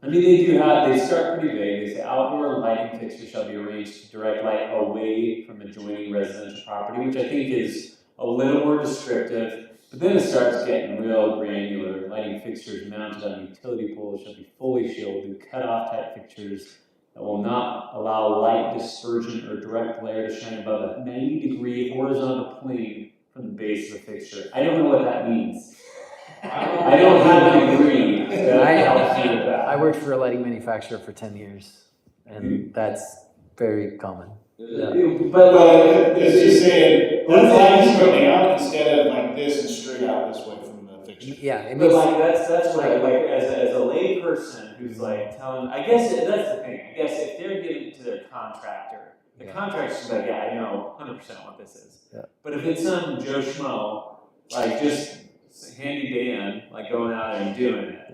They start pretty vague. They say outdoor lighting fixtures shall be arranged to direct light away from adjoining residential property, which I think is a little more descriptive. But then it starts getting real granular. Lighting fixtures mounted on utility poles shall be fully shielded, cut-off type fixtures that will not allow light dispersion or direct glare to shine above a 90-degree horizontal plane from the base of the fixture. I don't know what that means. I don't have a degree that helps you with that. I worked for a lighting manufacturer for 10 years, and that's very common. But It's just saying, that lighting's coming out instead of like this and straight out this way from the fixture. Yeah, it But means like that's what I like as a lay person who's like telling. I guess that's the thing. I guess if they're giving it to their contractor, the contractor's like, yeah, I know 100% what this is. Yeah. But if it's some Joe Schmo, like just handy Dan, like going out and doing it,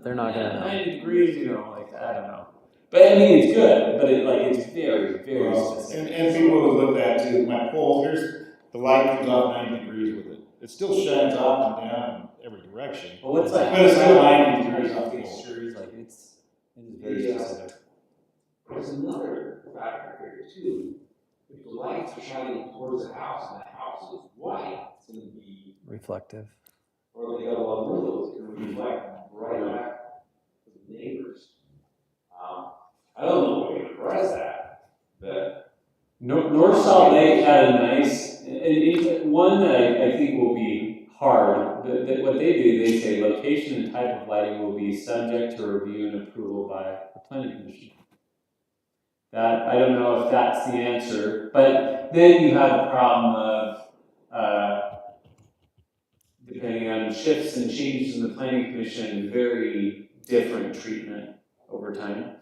they're not gonna know. 90 degrees, like I don't know. But I mean, it's good, but it's very, very specific. And people will look at too, my pole, here's, the light comes off 90 degrees with it. It still shines up and down in every direction. Well, what's like? But it's still 90 degrees off the pole. fixtures, like it is very specific. There's another factor here too. If the lights are shining towards the house and the house is white, it's gonna be, Reflective. or they got a lot of windows, it's gonna reflect right back to the neighbors. I don't know if we can address that, but. North Salt Lake had a nice, one that I think will be hard, but what they do, they say location and type of lighting will be subject to review and approval by the planning commission. That, I don't know if that's the answer, but then you have the problem of, depending on shifts and changes in the planning commission, very different treatment over time.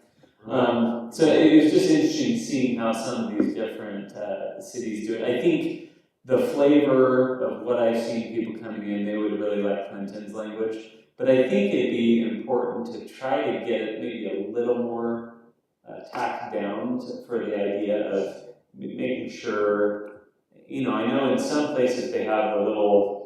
So it was just interesting seeing how some of these different cities do it. I think the flavor of what I've seen people coming in, they would really like Clinton's language. But I think it'd be important to try to get it maybe a little more tacked down for the idea of making sure, you know, I know in some places they have the little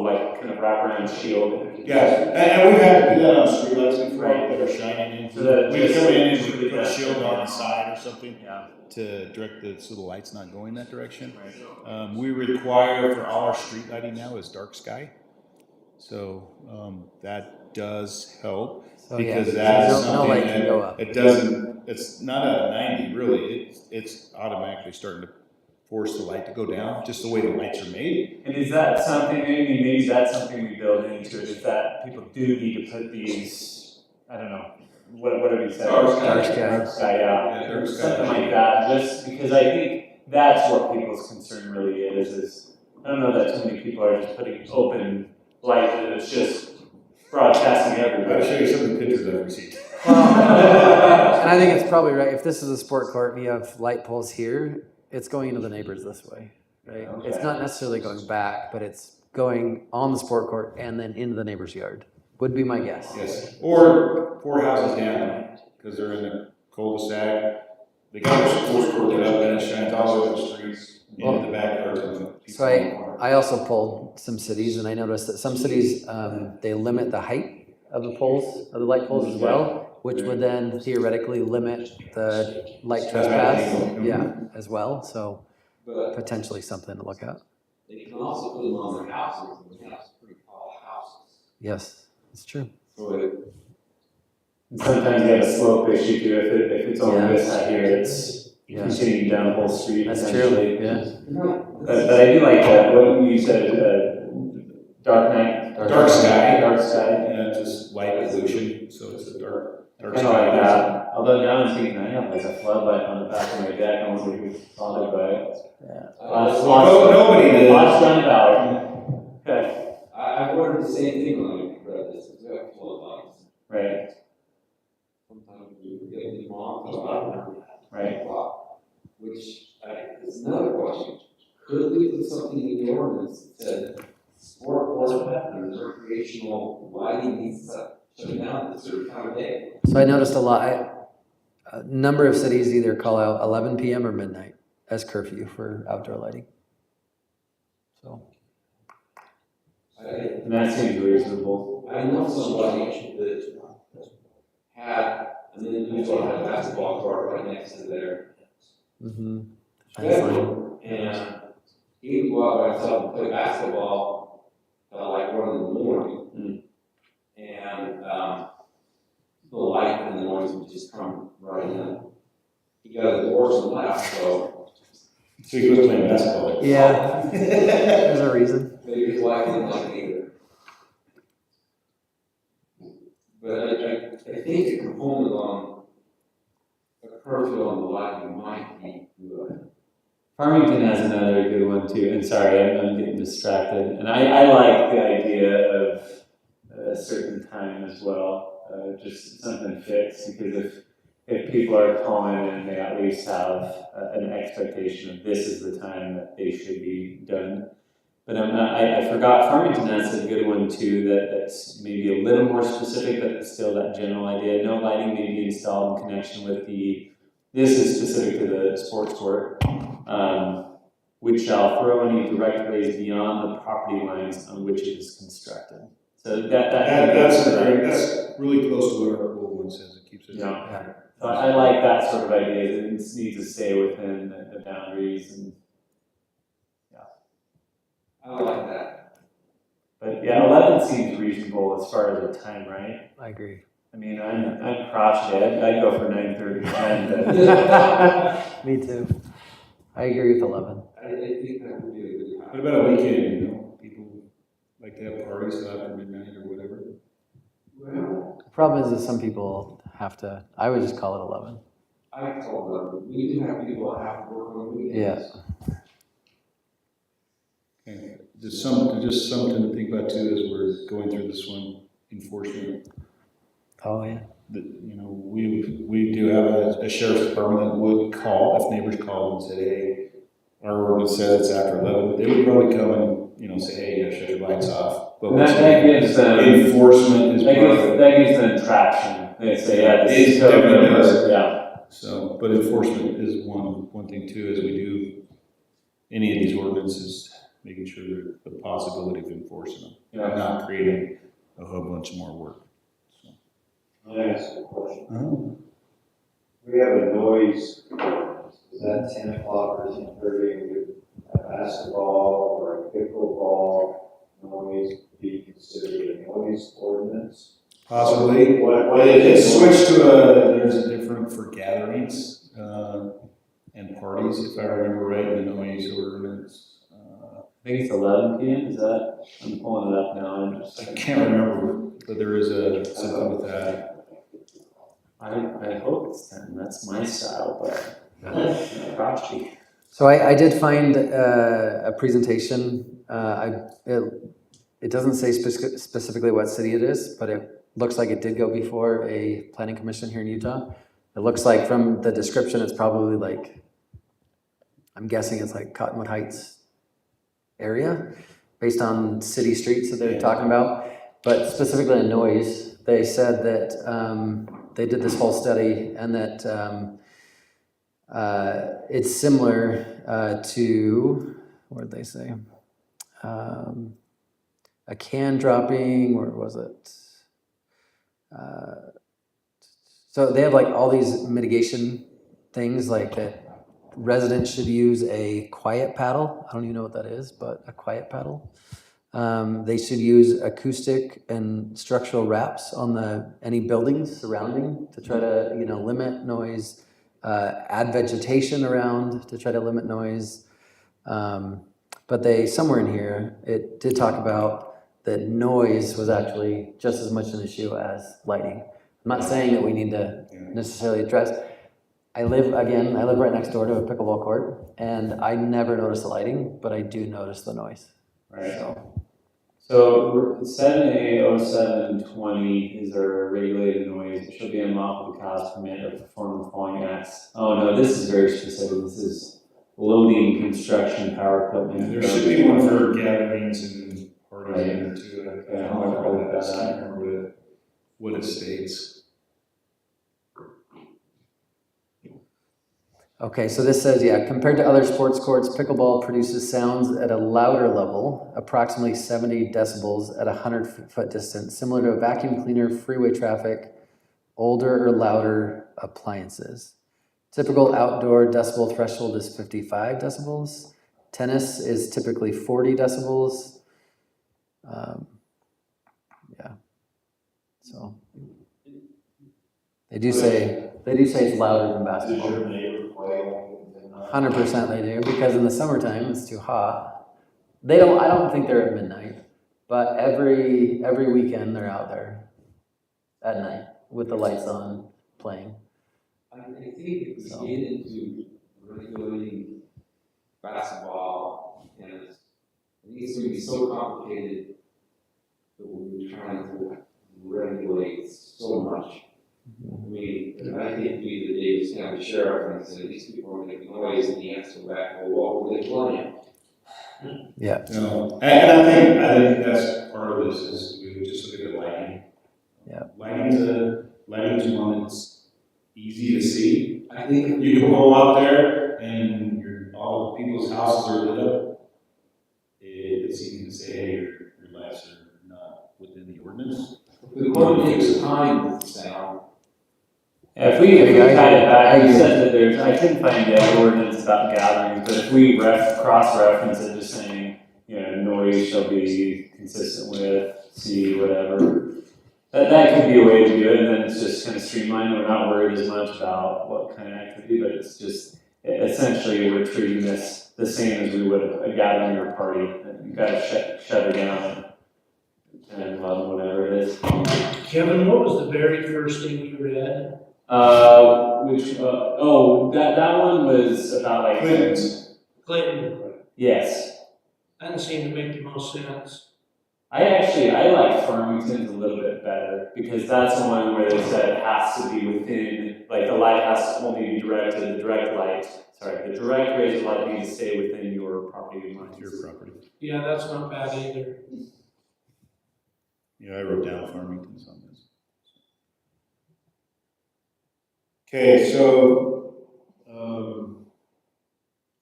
like kind of wraparound shield. Yeah, and we've had to do that on streetlights before, Right. that are shining in. So that We just- come in and we put a shield on the side or something Yeah. to direct so the light's not going that direction. Right. We require for all our street lighting now is dark sky. So, that does help. So, yeah, Because that is no something light can go that, up. it doesn't, it's not at 90 really, it's automatically starting to force the light to go down, just the way the lights are made. And is that something, maybe that's something we build into it, is that people do need to put these, I don't know, what have we said? Dark sky. Dark sky. Dark sky, yeah, Yeah, dark sky. something like that, just because I think that's what people's concern really is, I don't know that too many people are just putting open light and it's just broadcasting I'll show everywhere. you some of the pictures I've received. And I think it's probably right, if this is a sport court and you have light poles here, it's going into the neighbors this way, right? It's Okay. not necessarily going back, but it's going on the sport court and then into the neighbor's yard, would be my guess. Yes, or 4 houses down, because they're in the cul-de-sac. They got their sports court lit up and it shines all over the streets, into the backyards of the people. So I also pulled some cities and I noticed that some cities, they limit the height of the poles, of the light poles as well, which would then theoretically limit the light trespass, yeah, as well, so But potentially something to look at. they can also put them on their houses, and we have some pretty tall houses. Yes, it's true. So it, And sometimes you have a slope issue too, if it's over this side here, it's Yeah, continuing down the whole street that's essentially. true, yeah. But I do like that, what you said, dark night. Dark sky. Dark sky. Yeah, just light pollution, so it's a dark Kind of like that, although now I'm thinking, I have like a floodlight on the back of my deck, I wonder who's bothered by it. Nobody did. Lost on Valley. Okay, I ordered the same thing when I read this, it's got floodlights. right, Sometimes we forget the wrong, so I remember right. Which, is another question. Could we put something in the ordinance that said, sport or and recreational lighting needs to shut down at a certain time of day? So I noticed a number of cities either call out 11 PM or midnight as curfew for outdoor lighting. So, And that seems reasonable. I know somebody that had an individual had a basketball court right next to their bedroom, and he would go out by himself and play basketball till like 1 in the morning. And, the light and the noise would just come right in. He got a divorce and left, so So he was playing basketball. yeah, there's a reason. maybe his wife didn't like it either. But I think a component on a curfew on the lighting might be good. Farmington has another good one too, and sorry, I'm getting distracted, and I like the idea of a certain time as well, just something fixed, because if people are calling in, they at least have an expectation of this is the time that they should be done. But I forgot, Farmington has a good one too, that's maybe a little more specific, but it's still that general idea, no lighting may be installed in connection with this is specific to the sports court, which shall throw any direct rays beyond the property lines on which it is constructed. So That's really close to what our old one says, it keeps it. Yeah. So I like that sort of idea, that it needs to stay within the boundaries and, I like that. but yeah, 11 seems reasonable as far as the time, right? I agree. I mean, I'm crotch dead, I'd go for 9:30, 10, but. Me too. I agree with 11. I think that would be a good What time. about a weekend, you know, people like to have parties after midnight or whatever? Well, The problem is that some people have to, I would just call it 11. I told them, we do have people that have to work on weekends. Okay, just something to think about too as we're going through this one, enforcement. Oh, yeah. You know, we do have a sheriff's department that would call, if neighbors called and said, hey, our ordinance says it's after 11, they would probably come and, you know, say, hey, shut your lights off. But That gives them, enforcement is that part of it. gives them traction, They say, yeah, this It is code definitely number, does. yeah. So, but enforcement is one thing too, as we do any of these ordinances, making sure that the possibility of enforcing them, Yeah. not creating a whole bunch more work. Can I ask a question? We have a noise, is that 10 o'clock or 10:30, would a basketball or a pickleball noise be considered a noise ordinance? Possibly. What It's switched to there's a different for gatherings, and parties, if I remember right, in the noise ordinance. I think it's 11 p.m. Is that? I'm pulling it up now. I can't remember, but there is something with that. I hope it's 10. That's my style, but gotcha. So I did find a presentation. It doesn't say specifically what city it is, but it looks like it did go before a planning commission here in Utah. It looks like from the description, it's probably like, I'm guessing it's like Cottonwood Heights area, based on city streets that they're talking about. But specifically in noise, they said that they did this whole study and that it's similar to, what did they say? A can dropping, where was it? So they have like all these mitigation things, like that residents should use a quiet paddle. I don't even know what that is, but a quiet paddle. They should use acoustic and structural wraps on any buildings surrounding to try to, limit noise. Add vegetation around to try to limit noise. But somewhere in here, it did talk about that noise was actually just as much an issue as lighting. I'm not saying that we need to necessarily address. I live right next door to a pickleball court, and I never notice the lighting, but I do notice the noise. Right. So 7A0720 is our regulated noise. It shall be unlawful to cause, permit, or perform the following acts. Oh no, this is very specific. This is loading, construction, power equipment. There should be one for gatherings and parties in there too. I Yeah, don't know I'll what that. I can't remember what it states. Okay, so this says, compared to other sports courts, pickleball produces sounds at a louder level, approximately 70 decibels at a 100-foot distance, similar to a vacuum cleaner, freeway traffic, older or louder appliances. Typical outdoor decibel threshold is 55 decibels. Tennis is typically 40 decibels. So they do say it's louder than basketball. 100% they do, because in the summertime it's too hot. I don't think they're at midnight, but every weekend they're out there at night with the lights on playing. I think if we get into regulating basketball, and I think it's going to be so complicated that we're trying to regulate so much. I mean, I think we, the Davis County Sheriff, and said these people are making noise, and the answer back, well, what were they playing? Yeah. No, and I think that's part of this is we would just look at the lighting. Yeah. Lighting's one that's easy to see. I think You can pull out there and all the people's houses are lit up. It's easy to say, hey, your lights are not within the ordinance. the court takes time with the sound. If we tie it back, you said that I couldn't find the other ordinance about gatherings, but if we cross-reference it, just saying, noise shall be consistent with C, whatever. That could be a way to do it, and then it's just kind of streamlined. We're not worried as much about what kind of activity, but it's just essentially we're treating this the same as we would a gathering or party. You gotta shut it down at 10, 11, whatever it is. Kevin, what was the very first thing you read? That one was about like Clinton. Yes. That didn't seem to make the most sense. I like Farmington's a little bit better because that's the one where they said it has to be within, like the light has to only be directed, the direct rays of light need to stay within your property lines. Your property. Yeah, that's not bad either. Yeah, I wrote down Farmington's on this. Okay, so,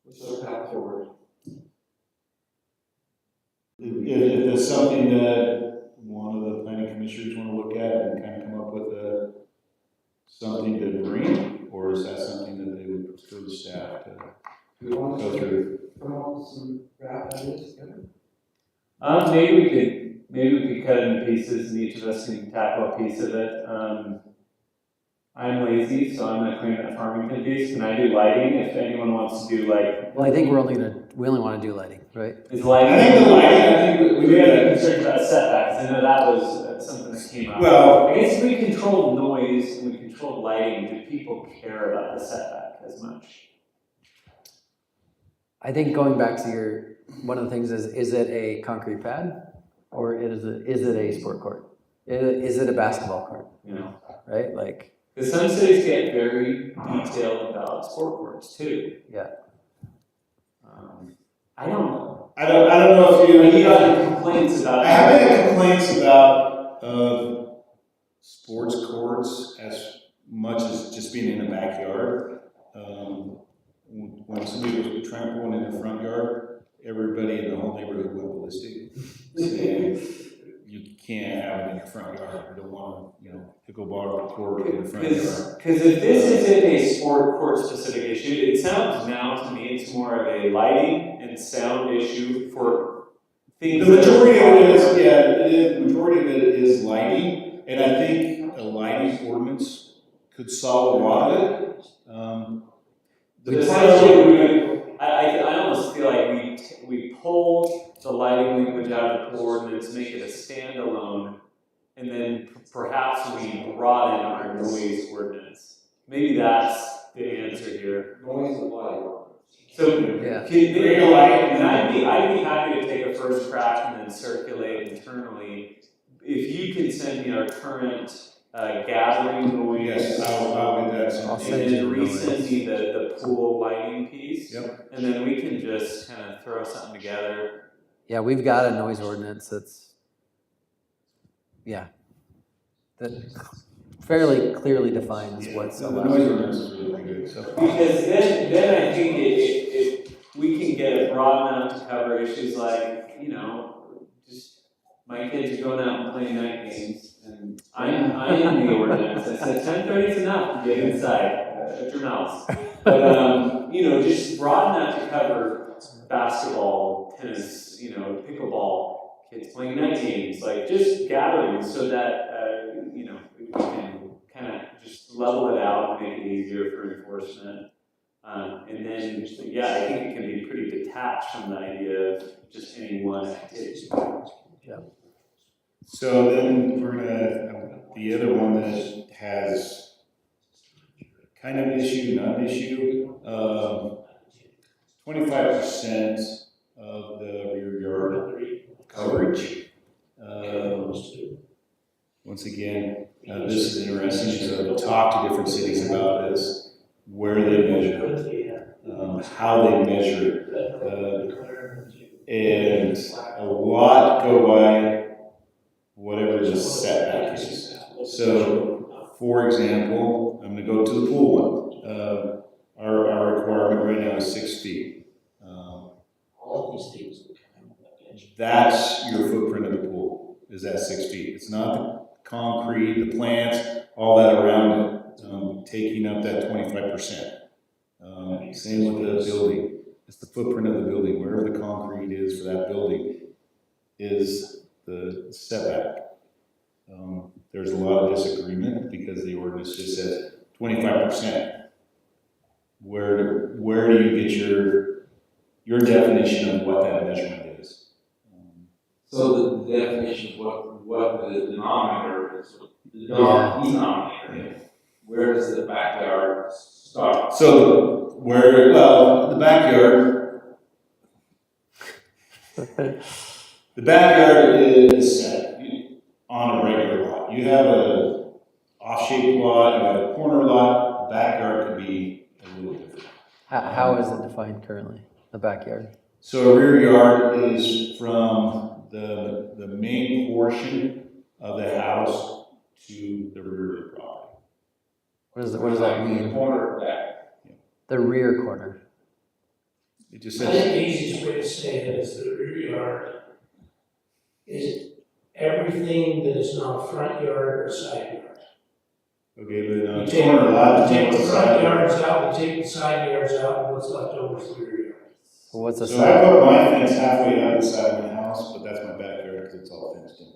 What's the path forward? if there's something that one of the planning commissioners want to look at and kind of come up with something to bring, or is that something that they would prefer the staff to Do you want go to through? come up with some draft ideas together? Maybe we could cut it into pieces and each of us can tackle a piece of it. I'm lazy, so I'm gonna claim that Farmington piece. Can I do lighting if anyone wants to do like, Well, I think we only want to do lighting, right? is lighting? I think the lighting, I think We do have any concerns about setbacks. I know that was something that came up. well, I guess if we control noise and we control lighting, do people care about the setback as much? I think going back to one of the things is it a concrete pad or is it a sport court? Is it a basketball court, You know? right? Like, Because some cities get very detailed about sport courts too. Yeah. I don't know. I don't know if You got any complaints about? I haven't had complaints about sports courts as much as just being in a backyard. When somebody was trampling in the front yard, everybody in the whole neighborhood went ballistic, saying you can't have it in your front yard. You don't want pickleball court in the front yard. Because if this isn't a sport court specific issue, it sounds now to me it's more of a lighting and sound issue for things. The majority of it is, the majority of it is lighting, and I think a lighting ordinance could solve a lot of it. Essentially, I almost feel like we pull the lighting language out of the ordinance, make it a standalone, and then perhaps we broaden our noise ordinance. Maybe that's the answer here. Noise and light. So, Yeah. I'd be happy to take a first crack and then circulate internally. If you can send me our current gathering noise. Yes, I'll get that. I'll And send you then the resend noise. me the pool lighting piece. Yep. And then we can just kind of throw something together. Yeah, we've got a noise ordinance that fairly clearly defines what's The allowed. noise ordinance is really good, so. Because then I think if we can get it broad enough to cover issues like, just my kids are going out and playing night games. And I'm in the ordinance. I said 10:30 is enough to get inside. Shut your mouths. But, just broad enough to cover basketball, tennis, pickleball, kids playing night games, like just gatherings so that, we can kind of just level it out and make it easier for enforcement. And then, I think it can be pretty detached from the idea of just any one activity. So then we're the other one that has kind of issue, not an issue, 25% of the rear yard coverage. Once again, this is interesting, so I've talked to different cities about this, where they measure, how they measure, and a lot go by whatever the setback is. So, for example, I'm gonna go to the pool one. Our requirement right now is 6 feet. All of these things. That's your footprint of the pool, is that 6 feet. It's not the concrete, the plants, all that around it, taking up that 25%. Same with the building. It's the footprint of the building, wherever the concrete is for that building is the setback. There's a lot of disagreement because the ordinance just says 25%. Where do you get your definition of what that measurement is? So the definition of what the denominator is, the denominator, where does the backyard start? So the backyard, the backyard is set on a regular lot. You have a off-shaped lot, you have a corner lot, the backyard could be a little different. How is it defined currently, the backyard? So a rear yard is from the main portion of the house to the rear of the property. What does that In the mean? corner back. The rear corner. It just I says, think the easiest way to say it is the rear yard is everything that is not a front yard or side yard. okay, but You on take, corner lot, you take what's the the front side yard? yards out, you take the side yards out, and what's left over is the rear yard. So what's the So I side? put my fence halfway up the side of my house, but that's my backyard because it's all fenced in.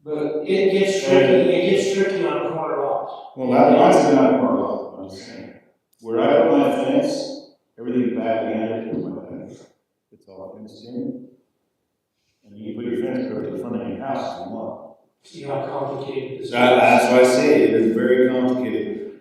But It gets tricky on corner lots. Well, mine's not a corner lot, I'm just saying. Where I put my fence, everything back behind it is my fence. It's all fenced in. And you can put your fence up to the front of your house if you want. See how complicated this is? That's why I say it is very complicated.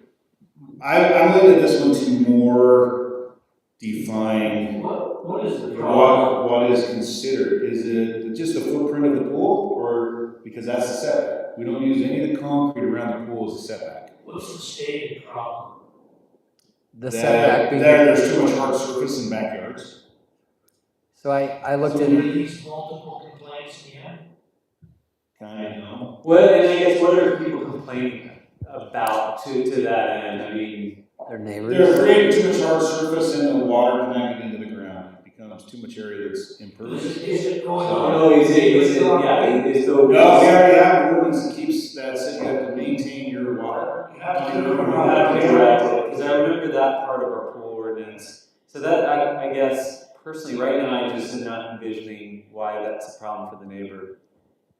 I'm looking at this one to more define What is the problem? what is considered. Is it just the footprint of the pool, or because that's the setback? We don't use any of the concrete around the pool as a setback. What's the stated problem? The setback being. There's too much hard surface in backyards. So I looked So in. are these multiple complaints again? Kind of, know. What, and I guess what are people complaining about to that end? I mean, Their They're neighbors. creating too much hard surface and the water cannot get into the ground. It becomes too much area that's impervious. Is it going on? no, is it, yeah, it's No, we already have an ordinance that keeps that, says you have to maintain your water. You have to do it We around. have to correct it, because I remember that part of our pool ordinance. So that, I guess, personally, right now, I just am not envisioning why that's a problem for the neighbor.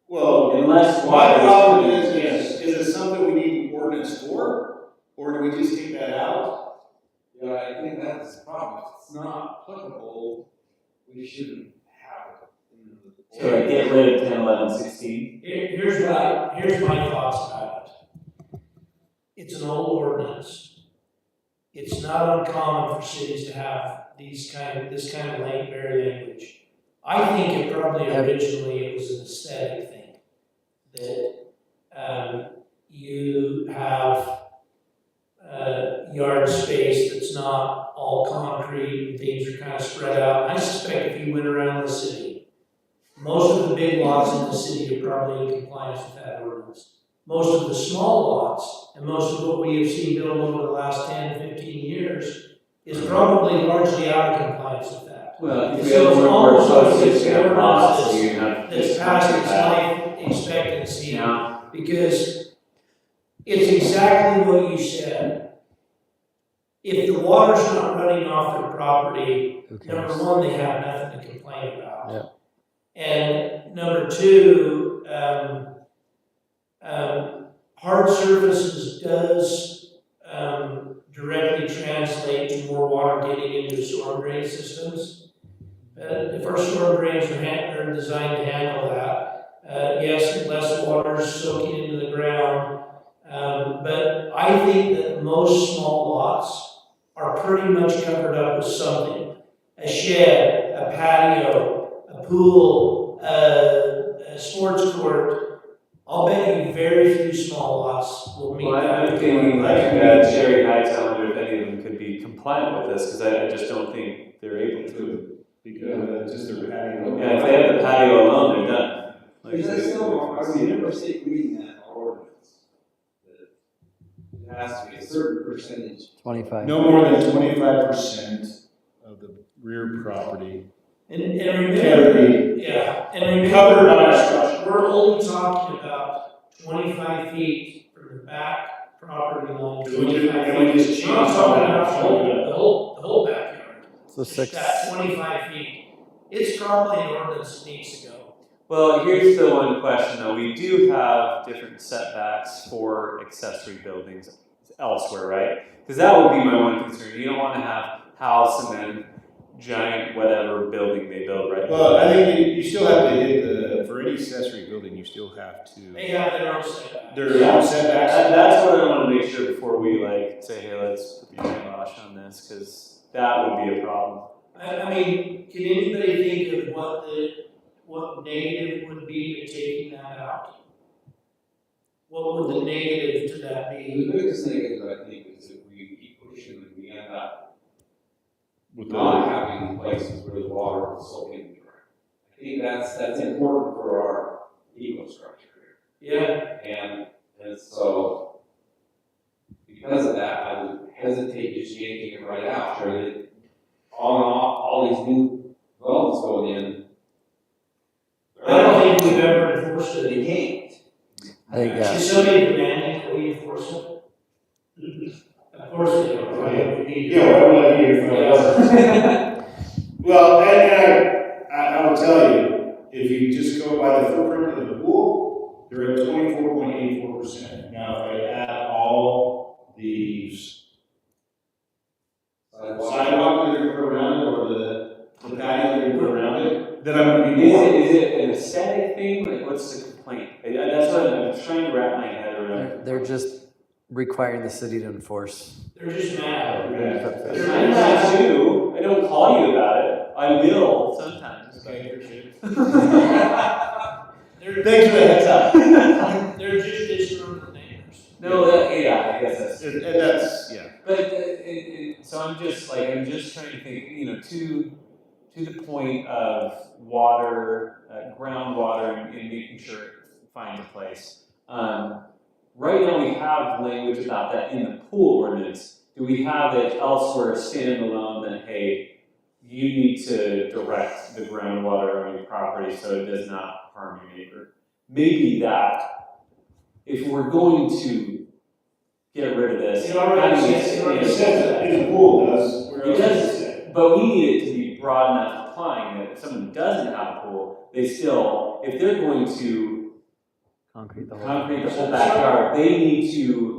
Well, Unless my water problem is. is it something we need an ordinance for? Or do we just take that out? yeah, I think that's the problem. If it's not applicable, we shouldn't have it. So like, get rid of 10, 11, 16. Here's my thoughts about it. It's an old ordinance. It's not uncommon for cities to have this kind of language. I think it probably originally it was an aesthetic thing. That you have yard space that's not all concrete and things are kind of spread out. I suspect if you went around the city, most of the big lots in the city are probably in compliance with that ordinance. Most of the small lots and most of what we have seen built over the last 10, 15 years is probably largely out of compliance with that. Well, if So you have it's more almost like associates, it's you have lots, ordinances so you have. That's past its life expectancy. Yeah, Because it's exactly what you said. If the water's not running off their property, Who number cares? one, they have nothing to complain about. Yeah. And number two, hard surfaces does directly translate to more water getting into storm drain systems. If our storm drains are designed to handle that, yes, less water is soaking into the ground. But I think that most small lots are pretty much covered up with something. A shed, a patio, a pool, a sports court. I'll bet you very few small lots will meet well, that. I'm thinking like Cherry Heights, I wonder if any of them could be compliant with this, because I just don't think they're able to. Because just their patio. Yeah, if they have the patio alone, they're done. Like, Because I still, I remember reading that ordinance. That it has to be a certain percentage. 25. No more than 25% of the rear property. And remember, yeah, and remember, Covered by a structure. we're only talking about 25 feet from the back property line. And we 25 just feet. changed We're not talking that. about the whole backyard. So six. That 25 feet. It's probably an ordinance that needs to go. Well, here's the one question though, we do have different setbacks for accessory buildings elsewhere, right? Because that would be my one concern, you don't wanna have house and then giant whatever building they build, right? Well, I think you still have to hit for any accessory building, you still have They to. have their own setback. There are setbacks. That's what I wanna make sure before we like say, hey, let's put the kibosh on this, cause that would be a problem. I mean, can anybody think of what negative would be to taking that out? What would the negative to that be? The biggest negative, I think, is if we keep pushing and we end up With not the, having places where the water will soak in the ground. I think that's important for our eco structure Yeah, here. And so because of that, I would hesitate just yanking it right out, or that all these new developments going in. I don't think we've ever enforced it again. I think, Is somebody demanding that we enforce it? Of course they are, right? We need to- Yeah, why would I be here if I wasn't? Well, and I will tell you, if you just go by the footprint of the pool, they're at 24.84%. Now, if I add all the sidewalk that you put around it, or the patio that you put around it, then I'm gonna be more. Is it an aesthetic thing? Like, what's the complaint? That's what I'm trying to wrap my head around. they're just requiring the city to enforce. They're just mad. I'm not you. I don't call you about it. I will sometimes. Okay, appreciate it. They're, Thanks for the heads up. they're just disgruntled neighbors. No, yeah, I guess that's. And that's, yeah. But so I'm just trying to think, to the point of water, groundwater, and making sure it finds a place. Right now we have language about that in the pool ordinance. Do we have it elsewhere standalone that, hey, you need to direct the groundwater on your property so it does not harm your neighbor? Maybe that, if we're going to get rid of this. It already how do we says- it expand already it? says that. The pool does. Where It else does. does it say? But we need it to be broad enough applying that if someone doesn't have a pool, they still, if they're going to Concrete the whole. concrete the whole backyard, they need to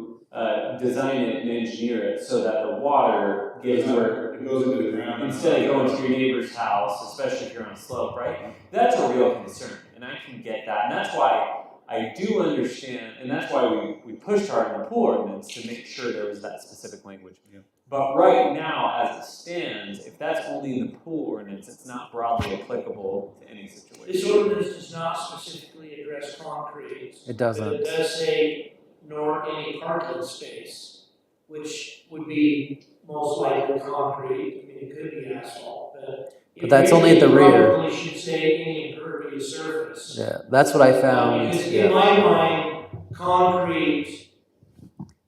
design it and engineer it so that the water gets where, It goes into the ground. instead of going to your neighbor's house, especially if you're on a slope, right? That's a real concern, and I can get that, and that's why I do understand, and that's why we pushed hard in the pool ordinance to make sure there was that specific language. Yeah. But right now, as it stands, if that's only in the pool ordinance, it's not broadly applicable to any This situation. ordinance does not specifically address concrete. It doesn't. But it does say, nor any parking space, which would be most likely concrete. I mean, it could be asphalt, but. But that's only at the rear. Probably should say any impervious surface. Yeah, that's what I found. Because in Yeah. my mind, concrete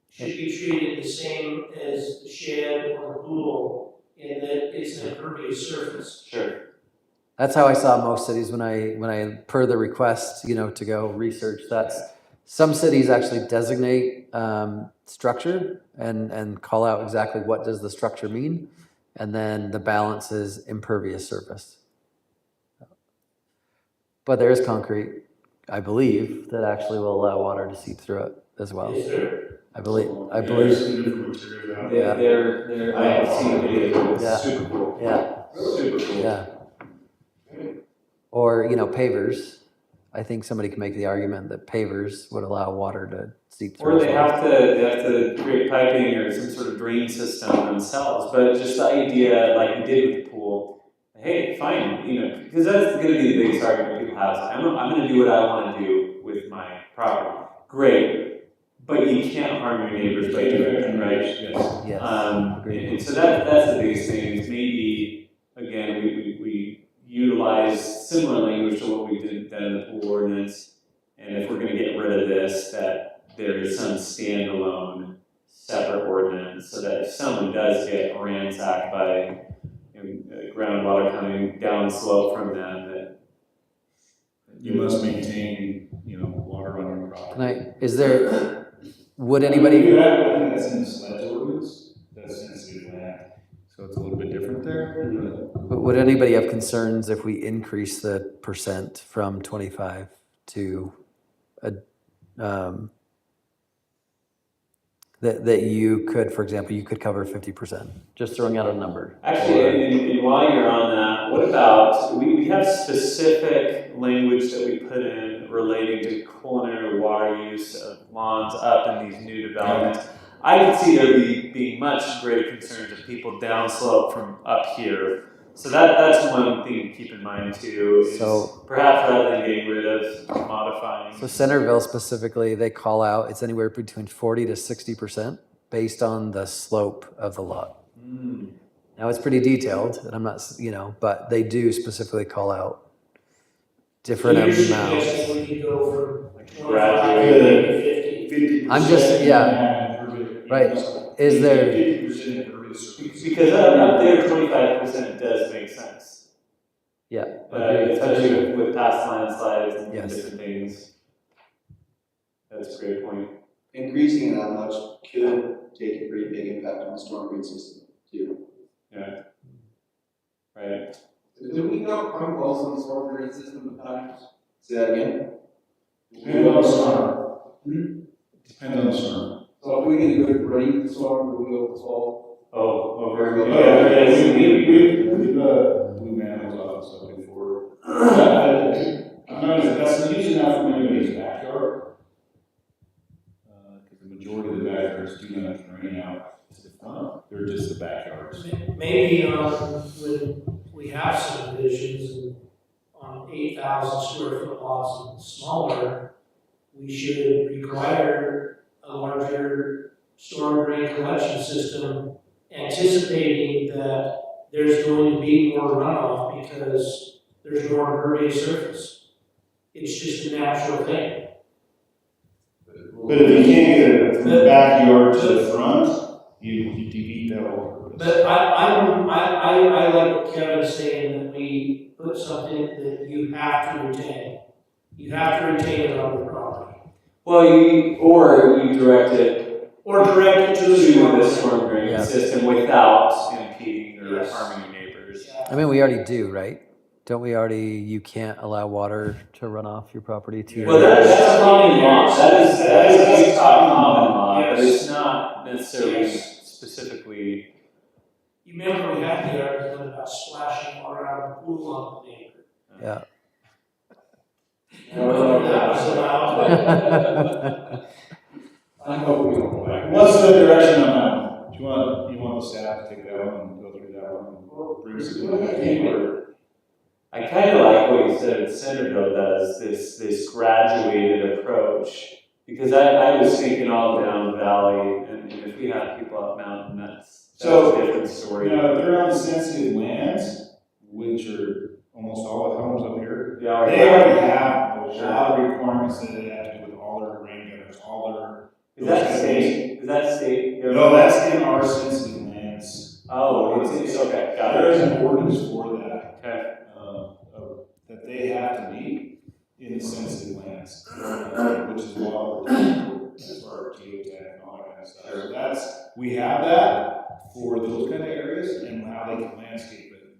should be treated the same as the shed or the pool, in that it's an impervious surface. Sure. That's how I saw most cities when I per the request, to go research. That's some cities actually designate structure and call out exactly what does the structure mean, and then the balance is impervious surface. But there is concrete, I believe, that actually will allow water to seep through it as well. Is there? I believe. There's some different materials out there. They're, I have seen videos, Yeah. it's super cool. Yeah, Super cool. yeah. Or pavers. I think somebody can make the argument that pavers would allow water to seep through. Or as they well. have to create piping or some sort of drain system themselves, but just the idea, like we did with the pool, hey, fine, because that's gonna be the biggest argument people have, is I'm gonna do what I wanna do with my property. Great, but you can't harm your neighbors by doing it, right? Yes. Yes. And so that's the biggest thing, is maybe, again, we utilize similar language to what we did then in the pool ordinance, and if we're gonna get rid of this, that there is some standalone separate ordinance, so that if someone does get ransacked by groundwater coming down slope from them, that You must maintain, water on your property. Would I anybody, think that's in the SLEDS ordinance, that's sensitive land, so it's a little bit different there. would anybody have concerns if we increase the percent from 25 to that you could, for example, you could cover 50%, just throwing out a number? actually, and while you're on that, what about, we have specific language that we put in relating to culinary water use of lawns up in these new developments. I could see there being much greater concerns of people downslope from up here. So that's one thing to keep in mind too, is So- perhaps rather than getting rid of, modifying. So Centerville specifically, they call out, it's anywhere between 40 to 60% based on the slope of the lot. Mm. Now, it's pretty detailed, and I'm not, but they do specifically call out different So you're amounts. suggesting we could go from 25 Graduate. to 50? I'm just- yeah. Right. Is there, 50% impervious surface. Because up there, 25% does make sense. yeah, agreed. Especially with past landslides and Yes. different things. That's a great point. Increasing it that much could take a pretty big impact on the storm drain system too. Yeah. Right. Do we know how close on the storm drain system at times? Say that again? Depends on the storm. Depends on the storm. So if we get a good rain storm, do we overflow? Oh, very Oh, good. yeah, we've blue manholes off and stuff before. I'm not, that's usually not from anybody's backyard. Because the majority of the backyards do not drain out to the front, they're just the backyards. Maybe, when we have subdivisions and on 8,000 square foot lots and smaller, we should require a larger storm drain collection system, anticipating that there's going to be more runoff because there's more impervious surface. It's just a natural thing. But if you can't get it from the backyard to the front, you defeat that whole purpose. But I like what Kevin's saying, that we put something that you have to retain. You have to retain it on the property. Well, or you direct it Or direct it to to the the storm drain Yeah. system without impeding or Yes. harming your neighbors. I mean, we already do, right? Don't we already, you can't allow water to run off your property to your. Well, that's a common law. That is a Utah common law, but it's not necessarily Yes. specifically. You remember we had the argument about splashing water out of the pool on the neighbor. Yeah. That was allowed. I hope we don't go back. What's the direction on that? Do you want the staff to take that one and go through that one and bring some? I kind of like what you said Centerville does, this graduated approach. Because I was thinking all down the valley, and if we have people up mountain, that's a different story. Now, if they're on sensitive lands, which are almost all the homes up here, Yeah, they already have a lot of requirements that they have to do with all their rain gutters, all their. Is that state? Is that state? No, that's in our sensitive lands. Oh, it's okay, got There is it. an ordinance for that, Okay. that they have to meet in the sensitive lands, which is law as far as geotech and all that kind of stuff. So we have that for those kind of areas and how they can landscape it, and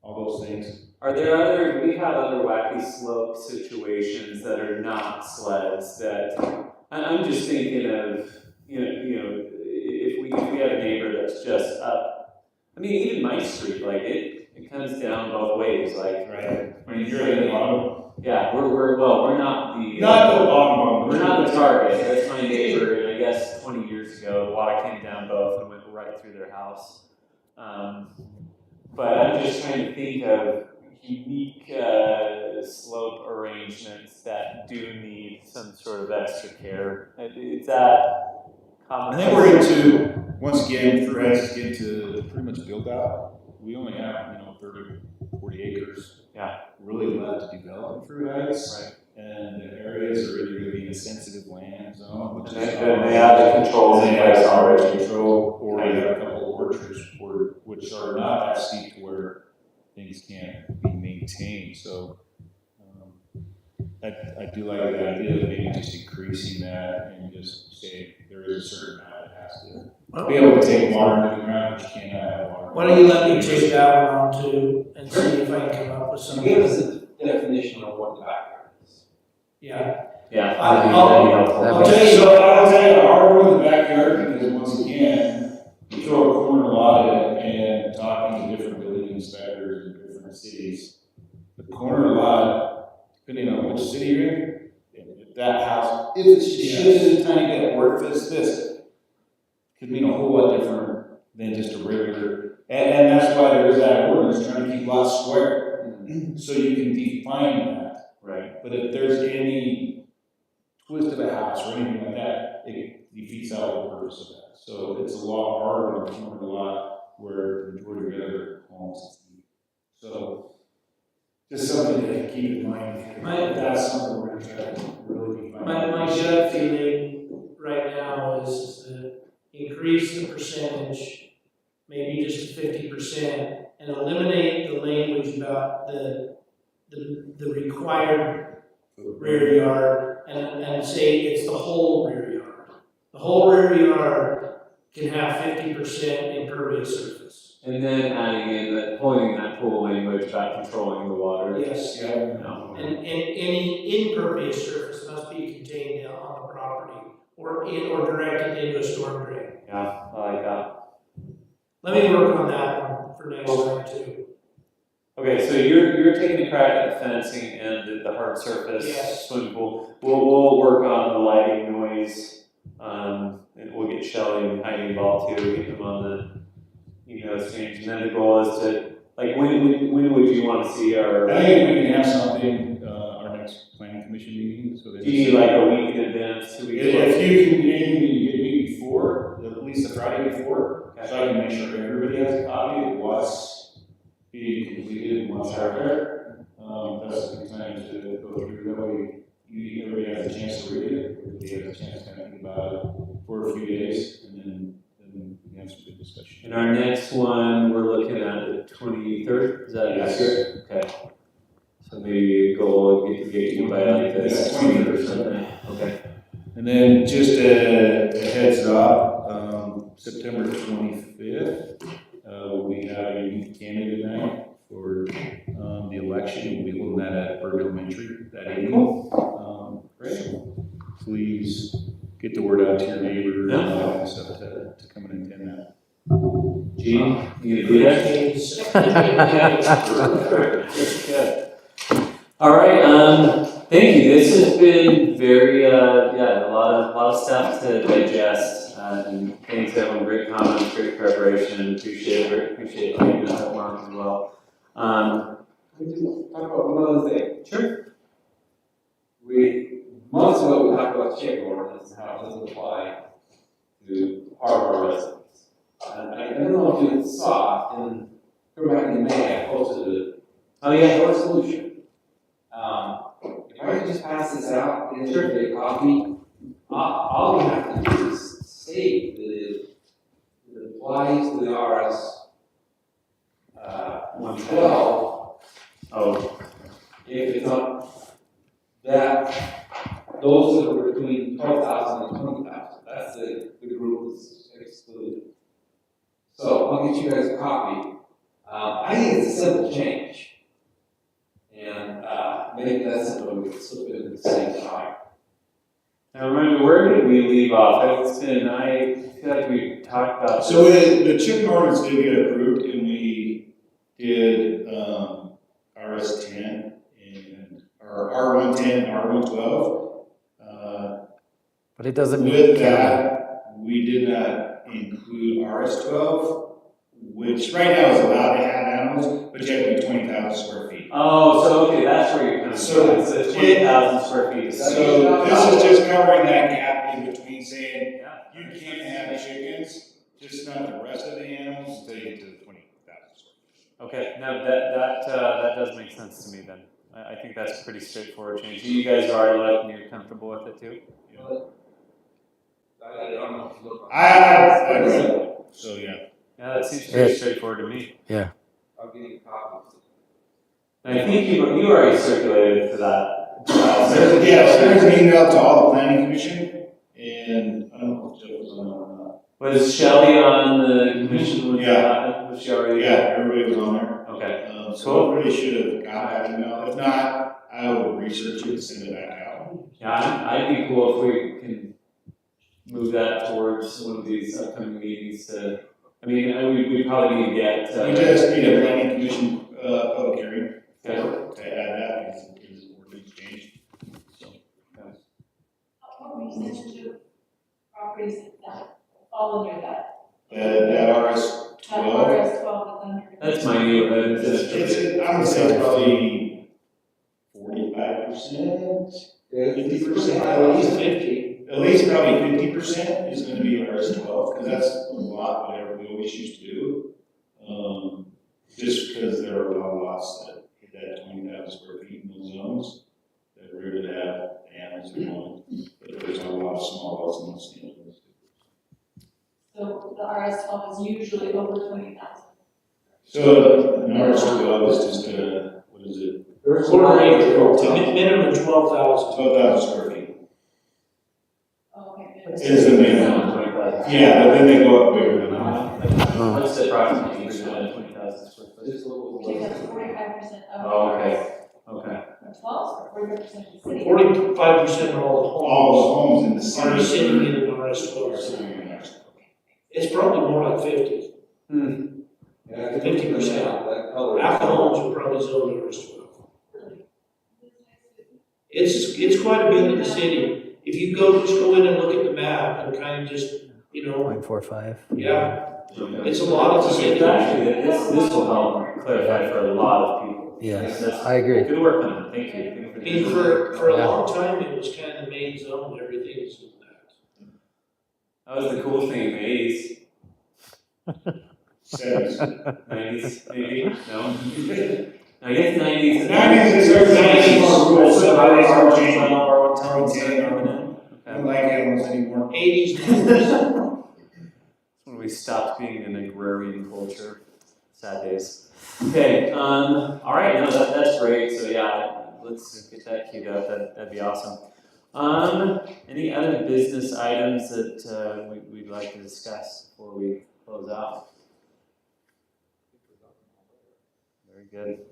all those things. Do we have other wacky slope situations that are not sleds that, I'm just thinking of, if we have a neighbor that's just up, I mean, even my street, like it comes down both ways, like. Right. I mean, You're at the bottom. Yeah, we're not the. Not the bottom. We're not the target, that's my neighbor, and I guess 20 years ago, water came down both and went right through their house. But I'm just trying to think of unique slope arrangements that do need some sort of extra care. Is that common? I think we're into, once again, for us to get to pretty much build out, we only have, 30, 40 acres. Yeah. Really left to develop in Fruit Heights. Right. And the areas are either going to be in a sensitive land zone, which is. And they have the controls in place already. Control, or they have a couple of orchards which are not that steep to where things can't be maintained, so. I do like the idea of maybe just increasing that and just say there is a certain amount that has to be able to take water into the ground, but you cannot have water. Why don't you let me take that one on too, and see if I can come up with So something. give us a definition of what the backyard is. Yeah. Yeah. I'll- that'd be helpful. I'll tell you, So I will tell you, our role in the backyard, because once again, you throw a corner lot in and talking to different building inspectors in different cities. The corner lot, depending on which city you're in, if that house, if it's just shifted a tiny bit, or if it's this, could mean a whole lot different than just a regular, and that's why there is that ordinance, trying to keep lots square, so you can define that. Right. But if there's any twist of a house or anything like that, it defeats out the purpose of that. So it's a lot harder to corner a lot where the majority of the other homes is deep. So just something to keep in mind. That's something we're gonna try to really define. my gut feeling right now is that increase maybe just 50%, and eliminate the language about the required rear yard, and say it's the whole rear yard. The whole rear yard can have 50% impervious surface. And then adding in that, pulling that pool language about controlling the water. Yes. No. And any impervious surface must be contained on the property, or directed into a storm drain. Yeah, I like that. Let me work on that one for next time too. Okay, so you're taking a crack at the fencing and the hard surface Yes. swimming pool. We'll work on the lighting, noise, and we'll get Shelley and Heidi involved too, get them on the exchange. And then the goal is to, like, when would you want to see our? I think we can have something, our next planning commission meeting, so that. Do you need like a week in advance, 2 weeks? If you can, get me before, at least the Friday before, so I can make sure everybody has a copy of what's being completed and what's out there. That's the time to go through, that way everybody has a chance to read it, everybody has a chance to kind of think about it for a few days, and then we have some good discussion. And our next one, we're looking at the 23rd, is that Yes. accurate? Okay. So maybe a goal, get you by like this, Yeah, 20th or something, okay. And then just a heads up, September 25th, we have a youth candidate night for the election. We'll be holding that at Berg Elementary that evening. So please get the word out to your neighbors and all that stuff to come and attend that. Gene, you gonna do that? Good. All right, thank you. This has been very, a lot of stuff to digest. And thanks everyone, great comments, great preparation, appreciate you doing that, Mark, as well. We just talk about one other thing. Sure. Months ago, we talked about chicken ordinance and how it doesn't apply to harbor residents. And I don't know if you saw, go back in May, I posted Oh, yeah. a resolution. If I could just pass this out, get everybody a copy, all you have to do is state that it applies to the RS 112. Oh, If it's on that, those that are between 12,000 and 20,000, that's the group that's excluded. So I'll get you guys a copy. I think it's a simple change. And maybe that's something we could slip in at the same time. now remember, where did we leave off? I feel like we talked about this. So the chicken ordinance did get approved, and we did RS10 and or R110, R112. But it doesn't mean. With that, we did not include RS12, which right now is allowed to have animals, but you have to be 20,000 square feet. Oh, so okay, that's where you're coming So from. It's the 20,000 square feet. So this is just covering that gap in between saying Yeah. you can't have chickens, just not the rest of the animals until you get to the 20,000 square feet. Okay, no, that does make sense to me then. I think that's a pretty straightforward change. You guys are alright and you're comfortable with it too? I don't know if you look. I agree. So yeah. Yeah, that seems pretty Yes. straightforward to me. I'll give you copies. And I think you already circulated for that. There's an email to all the planning commission, and I don't know if Jeff was on it or not. Was Shelley on the commission when Yeah. that happened? Was she already? Yeah, everybody was on there. Okay. So everybody should have got that email. If not, I will research it and send it back out. Yeah, I'd be cool if we can move that towards one of these upcoming meetings to, we probably need to get. We just need a planning commission, public hearing Okay. to add that because the ordinance changed. So. What percentage of properties that fall under that? That RS That 12. RS 12 is under? That's my neighborhood. I'm gonna say probably 45%, 50%, At least 50. at least probably 50% is gonna be RS 12, because that's a lot, whatever we always used to do. Just because there are a lot of lots that hit that 20,000 square feet in those zones, that we're able to have animals in one, but there's a lot of small lots in those neighborhoods. So the RS-12 is usually over 20,000. So an RS-12 is just, what is it, There's Quarter one acre, acre. minimum 12,000. 12,000 square feet? Oh, okay. Is the minimum. 20,000. Yeah, but then they go up bigger than that. What's the approximately 20,000 square foot? Just a little Take less. up 45% of. Oh, okay. Okay. Or 12 or 45% of the city. 45% of all All the the homes in the homes are city sitting in an are RS-12. sitting in RS-12. It's probably more like 50. Yeah, 50%. That color. Half the homes are probably zoned RS-12. It's quite a bit of the city. If you just go in and look at the map and kind of just, 0.45. yeah, it's a lot of the city. Actually, this will help clarify for a lot of people. Yes, That's- I agree. Good work on it, thank you. Thank you for I mean, doing for a Yeah. long time, it was kind of the main zone, everything was in that. That was the cool thing in the 80s, 90s, maybe, no? I guess 90s. 90s is there's 90s more rules, so nowadays are changing. I don't like animals anymore. 80s, 90s. When we stopped being an agrarian culture, sad days. Okay, all right, no, that's great, so yeah, let's get that queued up, that'd be awesome. Any other business items that, we'd like to discuss before we close out? Very good.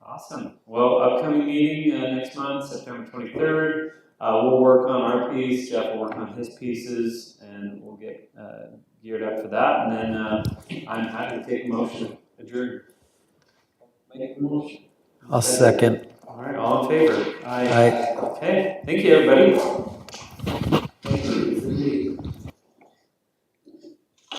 Awesome. Well, upcoming meeting next month, September 23rd. We'll work on our piece, Jeff will work on his pieces, and we'll get geared up for that. And then I'm happy to take a motion, adjourn. Make the motion. I'll second. All right, all in favor? Aye. Okay, thank you, everybody.